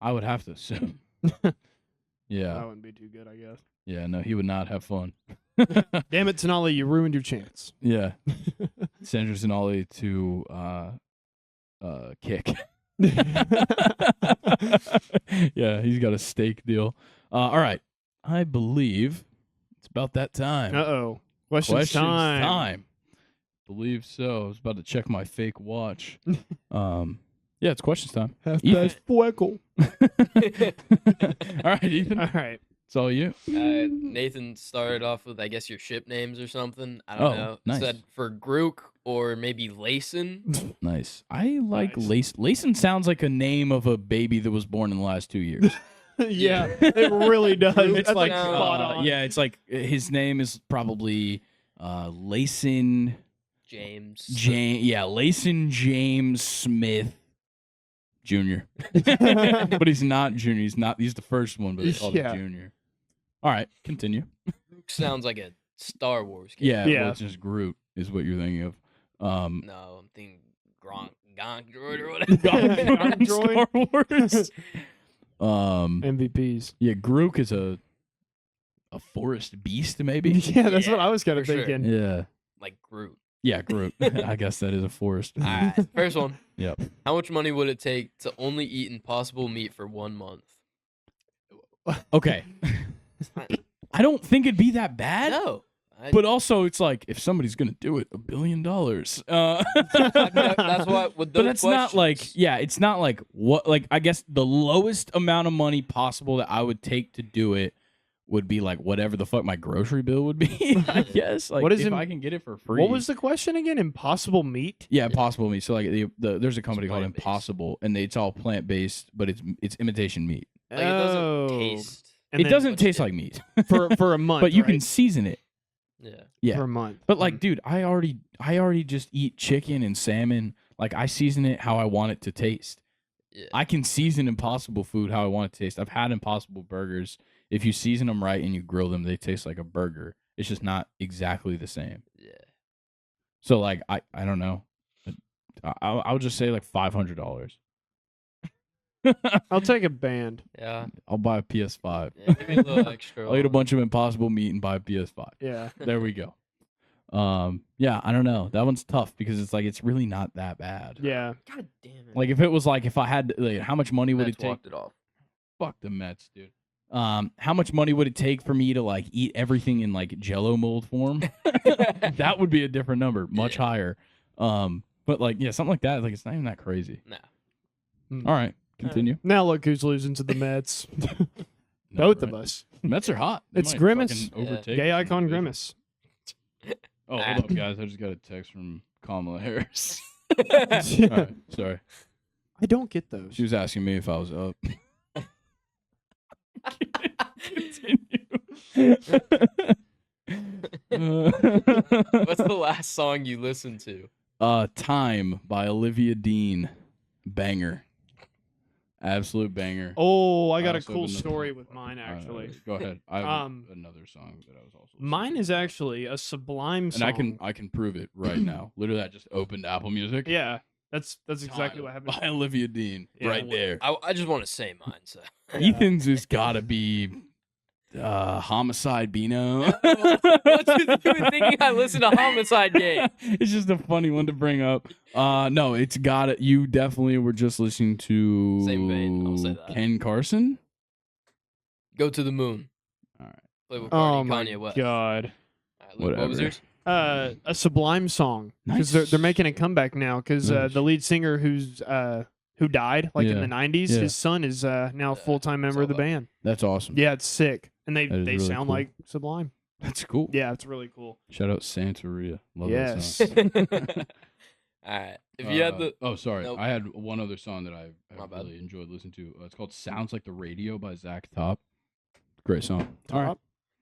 I would have to assume. Yeah. That wouldn't be too good, I guess. Yeah, no, he would not have fun. Damn it, Tonali, you ruined your chance. Yeah. Sandro Tonali to kick. Yeah, he's got a steak deal. All right. I believe it's about that time. Uh-oh. Questions time. Believe so. I was about to check my fake watch. Yeah, it's questions time. Half-past Fueco. All right, Ethan. All right. It's all you. Nathan started off with, I guess, your ship names or something. I don't know. Nice. Said for Grook or maybe Layson. Nice. I like Nice. Layson sounds like a name of a baby that was born in the last 2 years. Yeah, it really does. It's That's like, spot on. yeah, it's like his name is probably Layson James. Layson James Smith Jr. But he's not junior. He's the first one, but they called him junior. All right, continue. Grook sounds like a Star Wars character. Yeah, Yeah. well, it's just Groot is what you're thinking of. No, I'm thinking Gonk Droid or whatever. Gonk Droid. Star Wars. MVPs. Yeah, Groot is a forest beast, maybe. Yeah, that's what I was kind of for sure. thinking. Yeah. Like Groot. Yeah, Groot. I guess that is a forest. All right, first one. Yep. How much money would it take to only eat impossible meat for 1 month? Okay. I don't think it'd be that bad. No. But also, it's like, if somebody's going to do it, $1 billion. That's what with those But that's not like, questions- yeah, it's not like what, like, I guess the lowest amount of money possible that I would take to do it would be like whatever the fuck my grocery bill would be, I guess. Like, What is if it- I can get it for free. What was the question again? Impossible meat? Yeah, Impossible Meat. So, like, there's a company called plant-based. Impossible, and it's all plant-based, but it's imitation meat. Like, it doesn't taste. And It then doesn't taste like meat. for a month, But you can right? season it. Yeah. Yeah. For a month. But like, dude, I already just eat chicken and salmon. Like, I season it how I want it to taste. Yeah. I can season Impossible food how I want it to taste. I've had Impossible burgers. If you season them right and you grill them, they taste like a burger. It's just not exactly the same. Yeah. So like, I don't know. I'll just say like $500. I'll take a band. Yeah. I'll buy a PS5. Yeah, give me a little extra. I'll eat a bunch of Impossible meat and buy a PS5. Yeah. There we go. Yeah, I don't know. That one's tough because it's like it's really not that bad. Yeah. God damn it. Like if it was like if I had like, how much money would Mets it take? walked it off. Fuck the Mets, dude. How much money would it take for me to like eat everything in like Jello mold form? That would be a different number, much higher. But like yeah, something like that. Like it's not even that crazy. Nah. All right, continue. Now look who's losing to the Mets. No, Both right. of us. Mets are hot. They It's might Grimace. fucking overtake Gay us in icon the division. Grimace. Oh, hold up, guys. I just got a text from Kamala Harris. All right, sorry. I don't get those. She was asking me if I was up. What's the last song you listened to? Time by Olivia Dean. Banger. Absolute banger. Oh, I got a also cool have another story song. with mine, actually. Go ahead. I have another song that I was also listening Mine to. is actually a Sublime song. And I can prove it right now. Literally, I just opened Apple Music. Yeah, that's exactly what happened. By Olivia Dean. Yeah. Right there. I just want to say mine. So Ethan's has got to be Homicide Beano. What's with you thinking I listen to Homicide Game? It's just a funny one to bring up. No, it's got it. You definitely were just listening to Same vein, I'll say that. Ken Carson. Go to the Moon. All right. Play with Cardi, Oh my Kanye West. god. All right, Luke, what was Whatever. yours? A Sublime song because Nice. they're making a comeback now because Nice. the lead singer who died like in Yeah. the 90s, Yeah. his son is now a full-time member of the saw that. band. That's awesome. Yeah, it's sick, and they That is really sound cool. like Sublime. That's cool. Yeah, it's really cool. Shout out Santeria. Love Yes. that song. All right. If you had the Oh, sorry. Nope. I had one other song that I My bad. really enjoyed listening to. It's called Sounds Like the Radio by Zach Top. Great song. All right.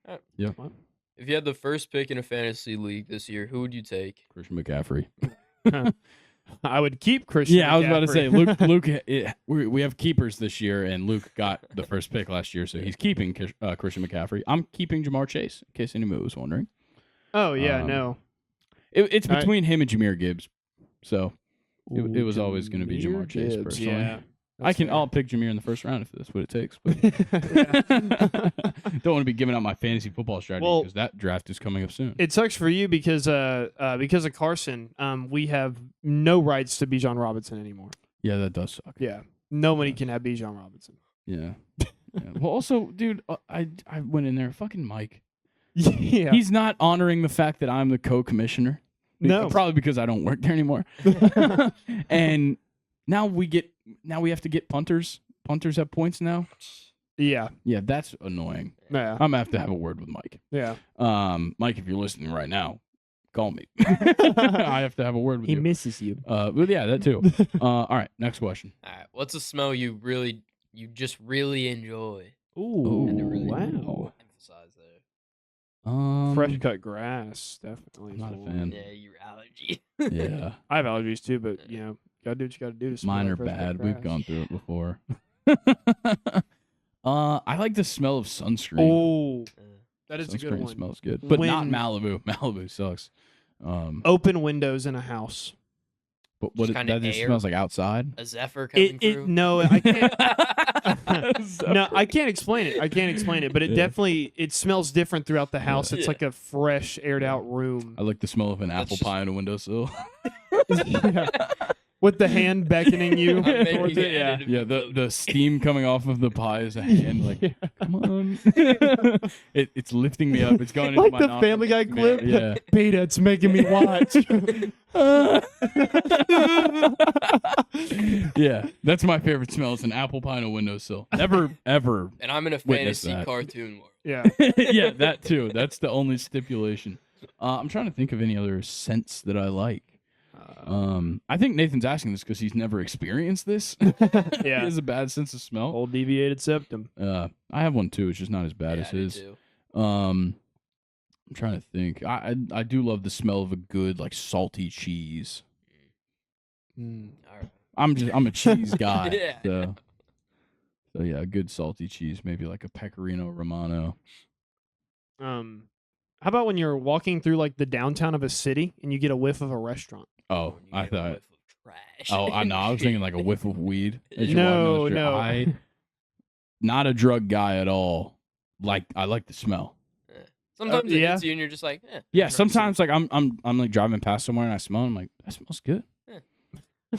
Top. Yeah. if you had the first pick in a fantasy league this year, who would you take? Christian McCaffrey. I would keep Christian. Yeah, I was about to say, McCaffrey. we have keepers this year, and Luke got the first pick last year, so he's keeping Christian McCaffrey. I'm keeping Jamar Chase, in case anybody was wondering. Oh yeah, Um, no. It's I- between him and Jahmyr Gibbs, so it was always going to be Jamar Chase Gibbs, personally. Yeah, I'll pick Jahmyr in the first round if that's what it takes. But don't want to be giving out my fantasy football strategy Well, because that draft is coming up soon. It sucks for you because of Carson, we have no rights to Bijan Robinson anymore. Yeah, that does suck. Yeah, nobody can have Bijan Robinson. Yeah. Yeah. Well, also, dude, I went in there, fucking Mike. Yeah, He's not honoring the fact that I'm the co-commissioner. No. Probably because I don't work there anymore. And now we have to get punters. Punters have points now. yeah, Yeah, that's annoying. yeah, I'm gonna have to have a word with Mike. yeah. Mike, if you're listening right now, call me. I have to have a word with you. misses you. But yeah, that too. All right, next question. All right. What's a smell you just really enjoy? Ooh, Had to really wow. emphasize there. Fresh cut grass, definitely. I'm not a cool. fan. Yeah, your allergy. Yeah, I have allergies too, but gotta do what you gotta do. To smell mine like are fresh cut bad. We've grass. gone through it before. I like the smell of sunscreen. Oh, that is a good Sunscreen one. smells good, but not When- Malibu. Malibu sucks. Open windows in a house. But what Just kinda that just air. smells like outside. A zephyr coming through. No, I can't. No, I can't explain it. I can't explain it, but it Yeah. definitely it smells different throughout the house. It's Yeah. like a fresh, aired out room. I like the smell of an That's apple just- pie on a windowsill. Yeah. With the hand beckoning you I'm making towards it. Yeah. it. Yeah, the steam coming off of the pie is a hand like, Yeah. come on. It's lifting me up. It's going into Like my the nostrils. Family Guy clip. Yeah. Beta, it's making me watch. Yeah, that's my favorite smell. It's an apple pie on a windowsill. Never, ever. And I'm in a Witness fantasy that. cartoon world. Yeah. Yeah, that too. That's the only stipulation. I'm trying to think of any other scents that I like. I think Nathan's asking this because he's never experienced this. He Yeah. has a bad sense of smell. Old deviated septum. I have one too. It's just not as bad Yeah, as I do his. too. I'm trying to think. I do love the smell of a good like salty cheese. All right. I'm a cheese guy. Yeah. So yeah, a good salty cheese, maybe like a Pecorino Romano. How about when you're walking through like the downtown of a city and you get a whiff of a restaurant? Oh, When you I get a thought. whiff of trash. Oh, I know. I was thinking like a whiff of weed. as you're No, walking down the street. no. Not a drug guy at all. Like I like the smell. Sometimes it yeah. hits you and you're just like, Yeah, I've never sometimes like I'm like driving past somewhere and I smell it, I'm like, that smells good.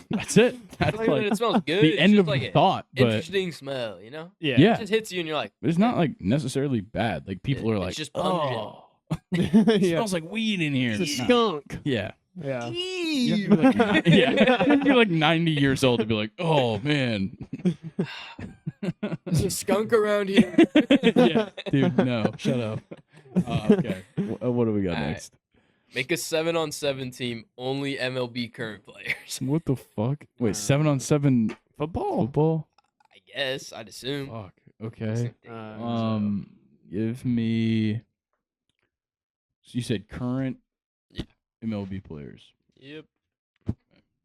That's it. seen- That's Not even that like it smells good. the it's end just of like the an thought. But interesting smell, you know? Yeah. yeah, It just hits you and you're like, but it's not like necessarily bad. Like people are It's like, just pungent. oh, it Yeah. smells like weed in here. It's a Nah. skunk. Yeah. Yeah. You have to be like, yeah. You have to be like 90 years old to be like, oh man. There's a skunk around here. Yeah, dude, no, shut up. Okay, what do we got All right. next? Make a 7-on-7 team, only MLB current players. What the fuck? Wait, 7-on-7 Football. football? I guess, I'd assume. Fuck. Okay. Give me. So you said current MLB players. Yep.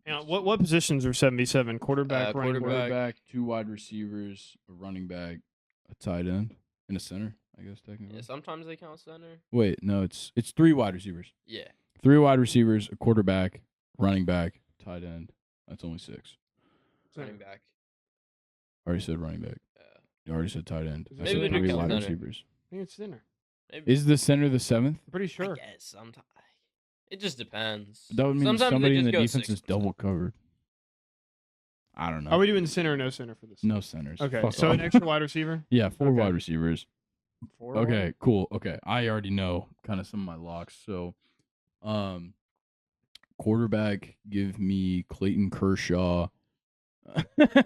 Now, what positions are 77? Quarterback, running quarterback, 2 wide receivers, a running back, a tight end, and a center, I guess technically. Yeah, sometimes they count center. Wait, no, it's 3 wide receivers. Yeah. 3 wide receivers, a quarterback, running back, tight end. That's only 6. Running back. I already said running back. You already said tight end. I Maybe said they 3 count wide center. receivers. I think it's center. Maybe. Is the center the 7th? I'm pretty sure. I guess sometimes. It just depends. That would mean Sometimes somebody they in the just go defense is 6%. double covered. I don't know. Are we doing center or no center for this? No centers. Okay, Fuck so off. an extra wide receiver? Yeah, 4 Okay. wide receivers. 4 Okay, cool. Okay, I already know kind of some of my locks. So, quarterback, give me Clayton Kershaw.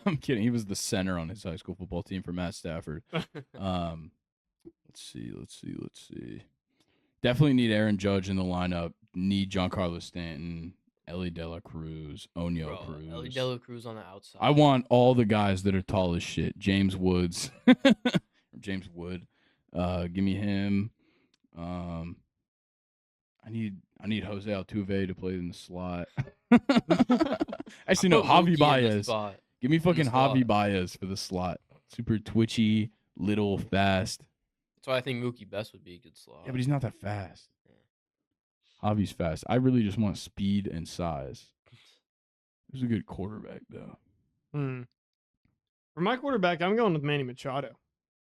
I'm kidding. He was the center on his high school football team for Matt Stafford. Let's see. Definitely need Aaron Judge in the lineup. Need Giancarlo Stanton, Ellie De La Cruz, Onyo Cruz. Ellie De La Cruz on the outside. I want all the guys that are tall as shit. James Woods. James Wood. Give me him. I need Jose Altuve to play in the slot. Actually, no, Javi Baez. Give me fucking Javi Baez for the slot. Super twitchy, little, fast. That's why I think Mookie Betts would be a good slot. Yeah, but he's not that fast. Yeah. Javi's fast. I really just want speed and size. He's a good quarterback, though. For my quarterback, I'm going with Manny Machado.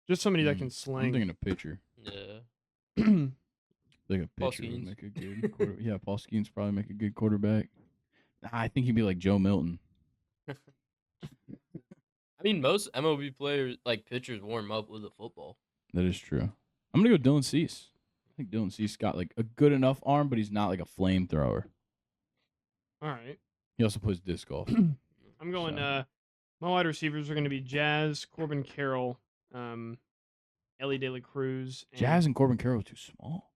Just somebody that can sling. I'm thinking a pitcher. Yeah. Like a Paul pitcher would Skeens. make a good quarterback. Yeah, Paul Skeens probably make a good quarterback. I think he'd be like Joe Milton. I mean, most MLB players, like pitchers, warm up with a football. That is true. I'm going to go Dylan Cease. I think Dylan Cease got like a good enough arm, but he's not like a flamethrower. All right. He also plays disc golf. I'm going, my wide receivers are going to be Jazz, Corbin Carroll, Ellie De La Cruz. And Jazz and Corbin Carroll are too small.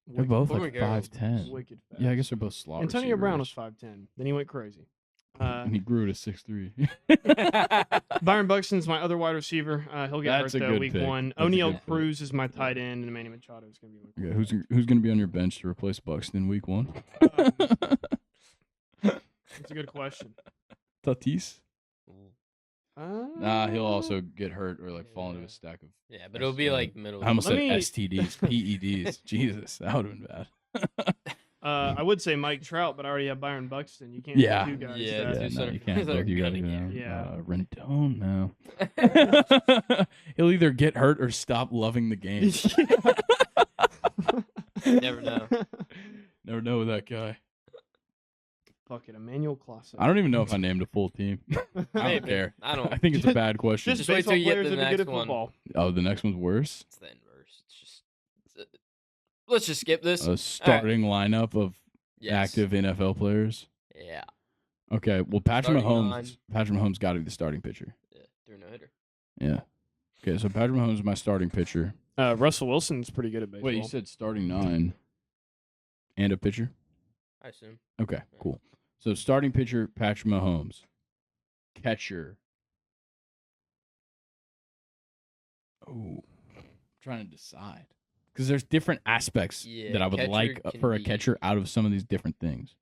They're both Corbin like Carroll's 5'10". Wicked fast. Yeah, I guess they're both slot Antonio Brown was receivers. 5'10". Then he went crazy. And he grew to 6'3". Byron Buxton's my other wide receiver. He'll get That's a hurt though good week pick. 1. That's a O'Neal good pick. Cruz is my tight end, and Manny Machado is going to be my Okay, who's going to be on your bench to replace Buxton week 1? That's a good question. Tatis? Nah, he'll also get hurt or like fall into a stack of. Yeah, but it'll be like middle. I almost Let said me- STDs, PEDs. Jesus, that would have been bad. I would say Mike Trout, but I already have Byron Buxton. You can't Yeah. have two guys. Yeah, that- Yeah, two no, center you can't guys that both are you guys. gonna You get- Yeah. Rendon, no. He'll either get hurt or stop loving the game. Never know. Never know with that guy. Fuck it, Emmanuel Clase. I don't even know if I named a full team. I don't Maybe. care. I don't. I think it's a bad question. Just wait baseball till you get players to that the are good next at one. football. Oh, the next one's worse. It's the inverse. It's just. Let's just skip this. A starting lineup of Yes. active NFL players. Yeah. Okay, well, Patrick Starting Mahomes. nine. Patrick Mahomes got to be the starting pitcher. Yeah. They're no hitter. Yeah. Okay, so Patrick Mahomes is my starting pitcher. Russell Wilson's pretty good at baseball. Wait, you said starting 9 and a pitcher? I assume. Okay, cool. So starting pitcher, Patrick Mahomes. Catcher. Oh, I'm trying to decide. Because there's different aspects Yeah, that I would catcher like can for a be- catcher out of some of these different things.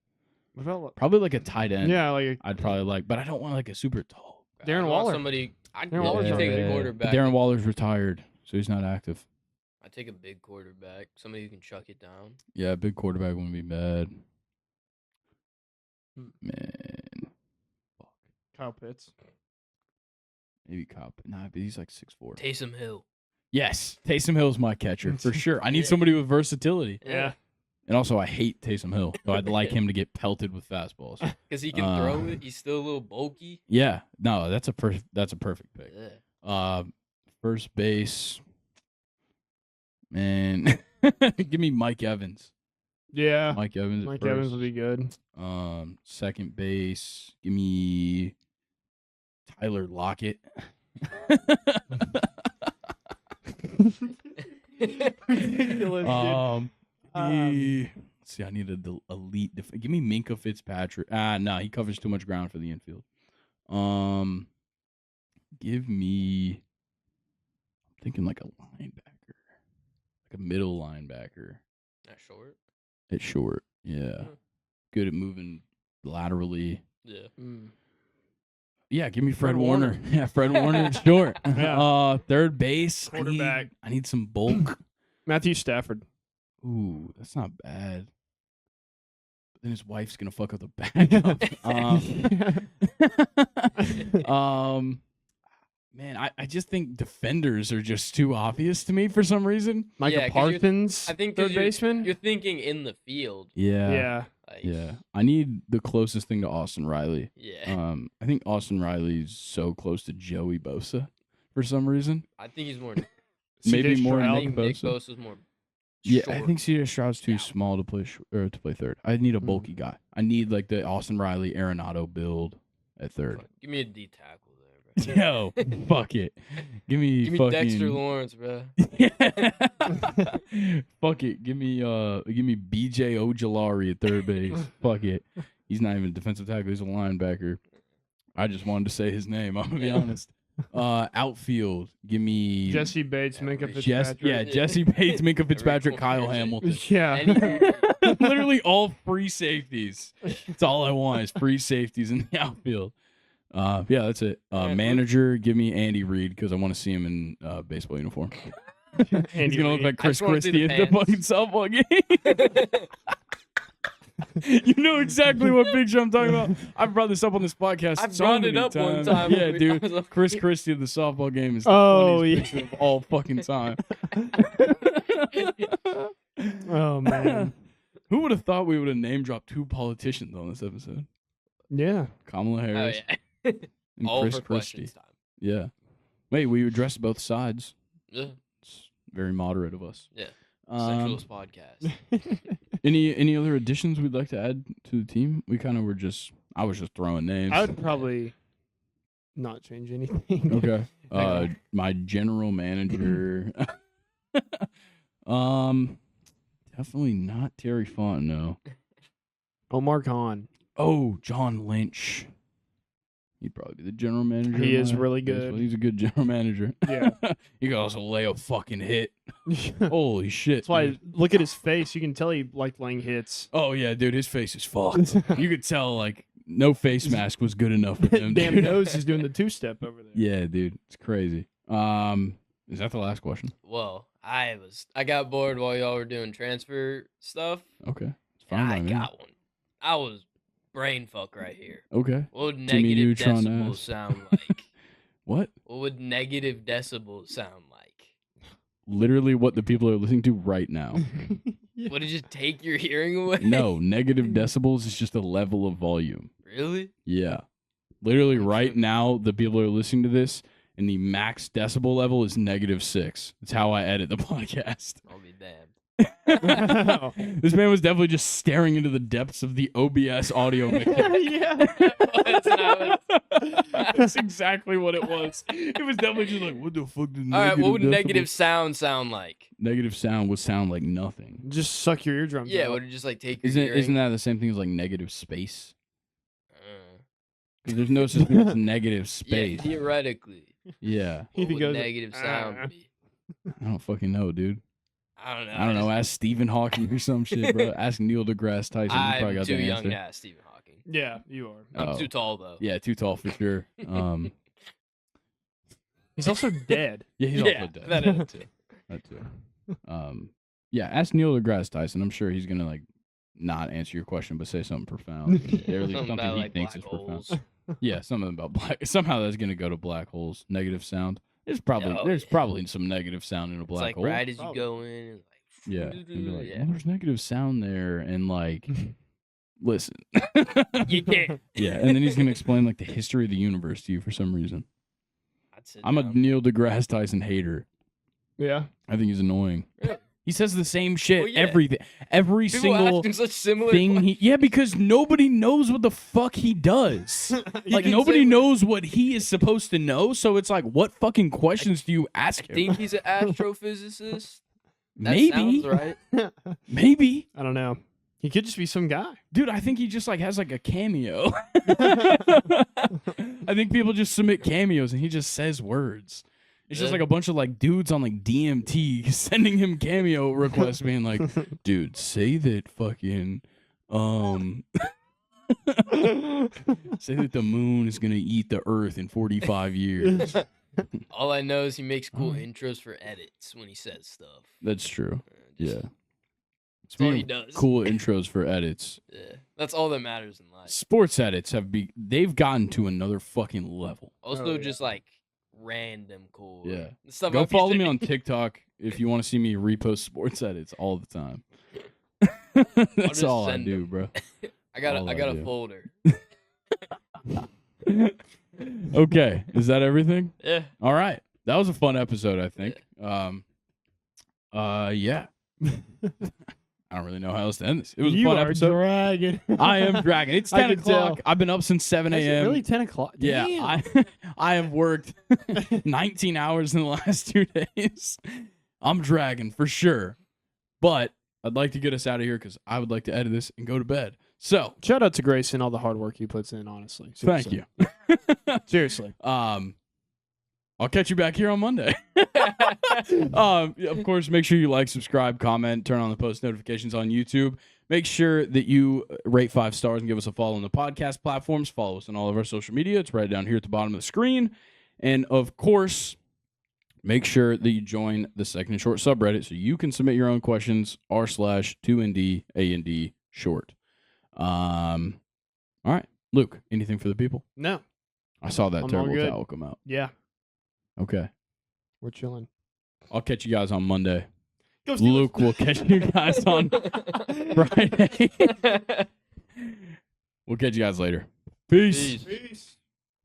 What about Probably like a tight end. yeah, like I'd probably like, but I don't want like a super tall. Darren I want Waller. Somebody. I'd Darren Waller's take already- a But quarterback. Darren Waller's retired, so he's not active. I take a big quarterback. Somebody who can chuck it down. Yeah, big quarterback wouldn't be bad. Hmm. Man. Fuck. Kyle Pitts. Maybe Cobb. Nah, but he's like 6'4". Taysom Hill. Yes, Taysom Hill's my catcher for sure. I need Yeah. somebody with versatility. Yeah. And also, I hate Taysom Hill, so I'd like him to get pelted with fastballs. Because he can throw it. He's still a little bulky. Yeah, no, that's a perfect pick. Yeah. First base, man, give me Mike Evans. Yeah. Mike Evans. at Mike first. Evans would be good. Second base, give me Tyler Lockett. Ridiculous, dude. Let's see, I need an elite. Give me Minka Fitzpatrick. No, he covers too much ground for the infield. Give me thinking like a linebacker, like a middle linebacker. At short, yeah. Good at moving laterally. Yeah. Yeah, give me Fred Warner. Yeah, Fred Warner at short. Third base. Quarterback. I need some bulk. Matthew Stafford. Ooh, that's not bad. But then his wife's gonna fuck up the backup. Man, I just think defenders are just too obvious to me for some reason. Micah Parsons, I think third baseman. You're thinking in the field. Yeah. Yeah. I need the closest thing to Austin Riley. Yeah. I think Austin Riley's so close to Joey Bosa for some reason. I think he's more. Maybe more I Nick think Nick Bosa. Bosa's more. Yeah, short. I think C.J. Stroud's too small to play to play third. I need a bulky guy. I need like the Austin Riley Arenado build at third. Give me a D tackle there, Yo, fuck it. Give me fucking Dexter Lawrence, bro. Fuck it. Give me BJ Ojolari at third base. Fuck it. He's not even a defensive tackle. He's a linebacker. I just wanted to say his name. I'm gonna be honest. Outfield. Give me Jesse Bates, Minkah Fitzpatrick. Jesse Bates, Minkah Fitzpatrick, Kyle Hamilton. Yeah. Literally all free safeties. That's all I want is free safeties in the outfield. Yeah, that's it. Manager, give me Andy Reid because I want to see him in baseball uniform. He's gonna look like Chris Christie at the fucking softball game. You know exactly what picture I'm talking about. I've brought this up on this podcast. I've brought it up times. one time. Yeah, dude. Chris Christie at the softball game is the funniest picture of all fucking time. Oh man. Who would have thought we would have name dropped 2 politicians on this episode? Yeah. Kamala Harris and All Chris for Christie. questions time. Yeah. Wait, we addressed both sides. Yeah. It's very moderate of us. Yeah. Sexualist podcast. Any other additions we'd like to add to the team? I was just throwing names. I would probably not change anything. Okay. My general manager. Definitely not Terry Fontenot. Omar Khan. Oh, John Lynch. He'd probably be the general manager. He is really good. He's a good general manager. Yeah. He could also lay a fucking hit. Holy shit. That's why, dude. look at his face. You can tell he liked laying hits. Oh, yeah, dude. His face is fucked. You could tell, like, no face mask was good enough for him. Damn dude. nose is doing the 2-step over there. Yeah, dude. It's crazy. Is that the last question? Well, I got bored while y'all were doing transfer stuff. Okay. It's And fine I by me. got one. I was brain fuck right here. Okay. What would Jimmy negative Neutron decibels ass. sound like? What? What would negative decibels sound like? Literally what the people are listening to right now. Would it just take your hearing away? No, negative decibels is just a level of volume. Really? Yeah. Literally right now, the people are listening to this, and the max decibel level is -6. That's how I edit the podcast. I'll be damned. This man was definitely just staring into the depths of the OBS audio mixer. Yeah. That's exactly what it was. It was definitely just like, what the fuck did All right, what would decibels- negative sound like? Negative sound would sound like nothing. Just suck your eardrums Yeah, out. would it just like take your Isn't hearing? that the same thing as like negative space? Because there's no such thing as negative space. Yeah, theoretically. Yeah. He What would goes, negative sound be? I don't fucking know, dude. I don't know. I don't know. Ask Stephen Hawking or some shit, bro. Ask Neil deGrasse Tyson. He probably I'm got too the young answer. to ask Stephen Hawking. Yeah, you are. I'm Oh. too tall though. Yeah, too tall for sure. He's also dead. Yeah, he's Yeah, also dead. that is too. That too. Yeah, ask Neil deGrasse Tyson. I'm sure he's gonna like not answer your question, but say something profound. Or at least Something something about he like thinks black is profound. holes. Yeah, something about black. Somehow that's gonna go to black holes. Negative sound. There's probably Oh, there's yeah. probably some negative sound in a It's black like hole. right as you Probably. go in, and like Yeah, and be like, yeah. well, there's negative sound there, and like, listen. You can't. Yeah, and then he's gonna explain like the history of the universe to you for some reason. I'd sit I'm a down. Neil deGrasse Tyson hater. Yeah. I think he's annoying. Really? He says the same shit Well, yeah. every People single ask him such similar thing. questions. Yeah, because nobody knows what the fuck he does. Like can nobody say- knows what he is supposed to know. So it's like, what fucking questions do you ask I him? think he's an astrophysicist. That Maybe, sounds right. maybe, I don't know. He could just be some guy. dude. I think he just like has like a cameo. I think people just submit cameos and he just says words. It's just like a bunch of like dudes on like DMT sending him cameo requests, being like, "Dude, say that fucking say that the moon is gonna eat the Earth in 45 years." All I know is he makes cool intros for edits when he says stuff. That's true. Yeah. That's all he does. Cool intros for edits. Yeah, that's all that matters in life. Sports edits they've gotten to another fucking level. Also, just like random cool. Yeah. Stuff. Go follow me on TikTok if you want to see me repost sports edits all the time. That's all I do, bro. I got a folder. Okay, is that everything? Yeah. All right, that was a fun episode, I think. Yeah. I don't really know how else to end this. It was a fun episode. Dragging. I am dragging. It's 10 o'clock. Tell. I've been up since 7 a.m. Really, 10 o'clock? Yeah, I have worked 19 hours in the last 2 days. I'm dragging for sure, but I'd like to get us out of here because I would like to edit this and go to bed. So shout out to Grayson, all the hard work he puts in. Honestly, seriously. Thank you. Seriously. I'll catch you back here on Monday. Of course, make sure you like, subscribe, comment, turn on the post notifications on YouTube. Make sure that you rate 5 stars and give us a follow on the podcast platforms. Follow us on all of our social media. It's right down here at the bottom of the screen. And, of course, make sure that you join the Second and Short subreddit so you can submit your own questions, r/2ND short. All right. Luke, anything for the people? No. I saw that I'm terrible all good. towel come out. Yeah. Okay. We're chilling. I'll catch you guys on Monday. Go Steelers. Luke will catch you guys on Friday. We'll catch you guys later. Peace. Peace.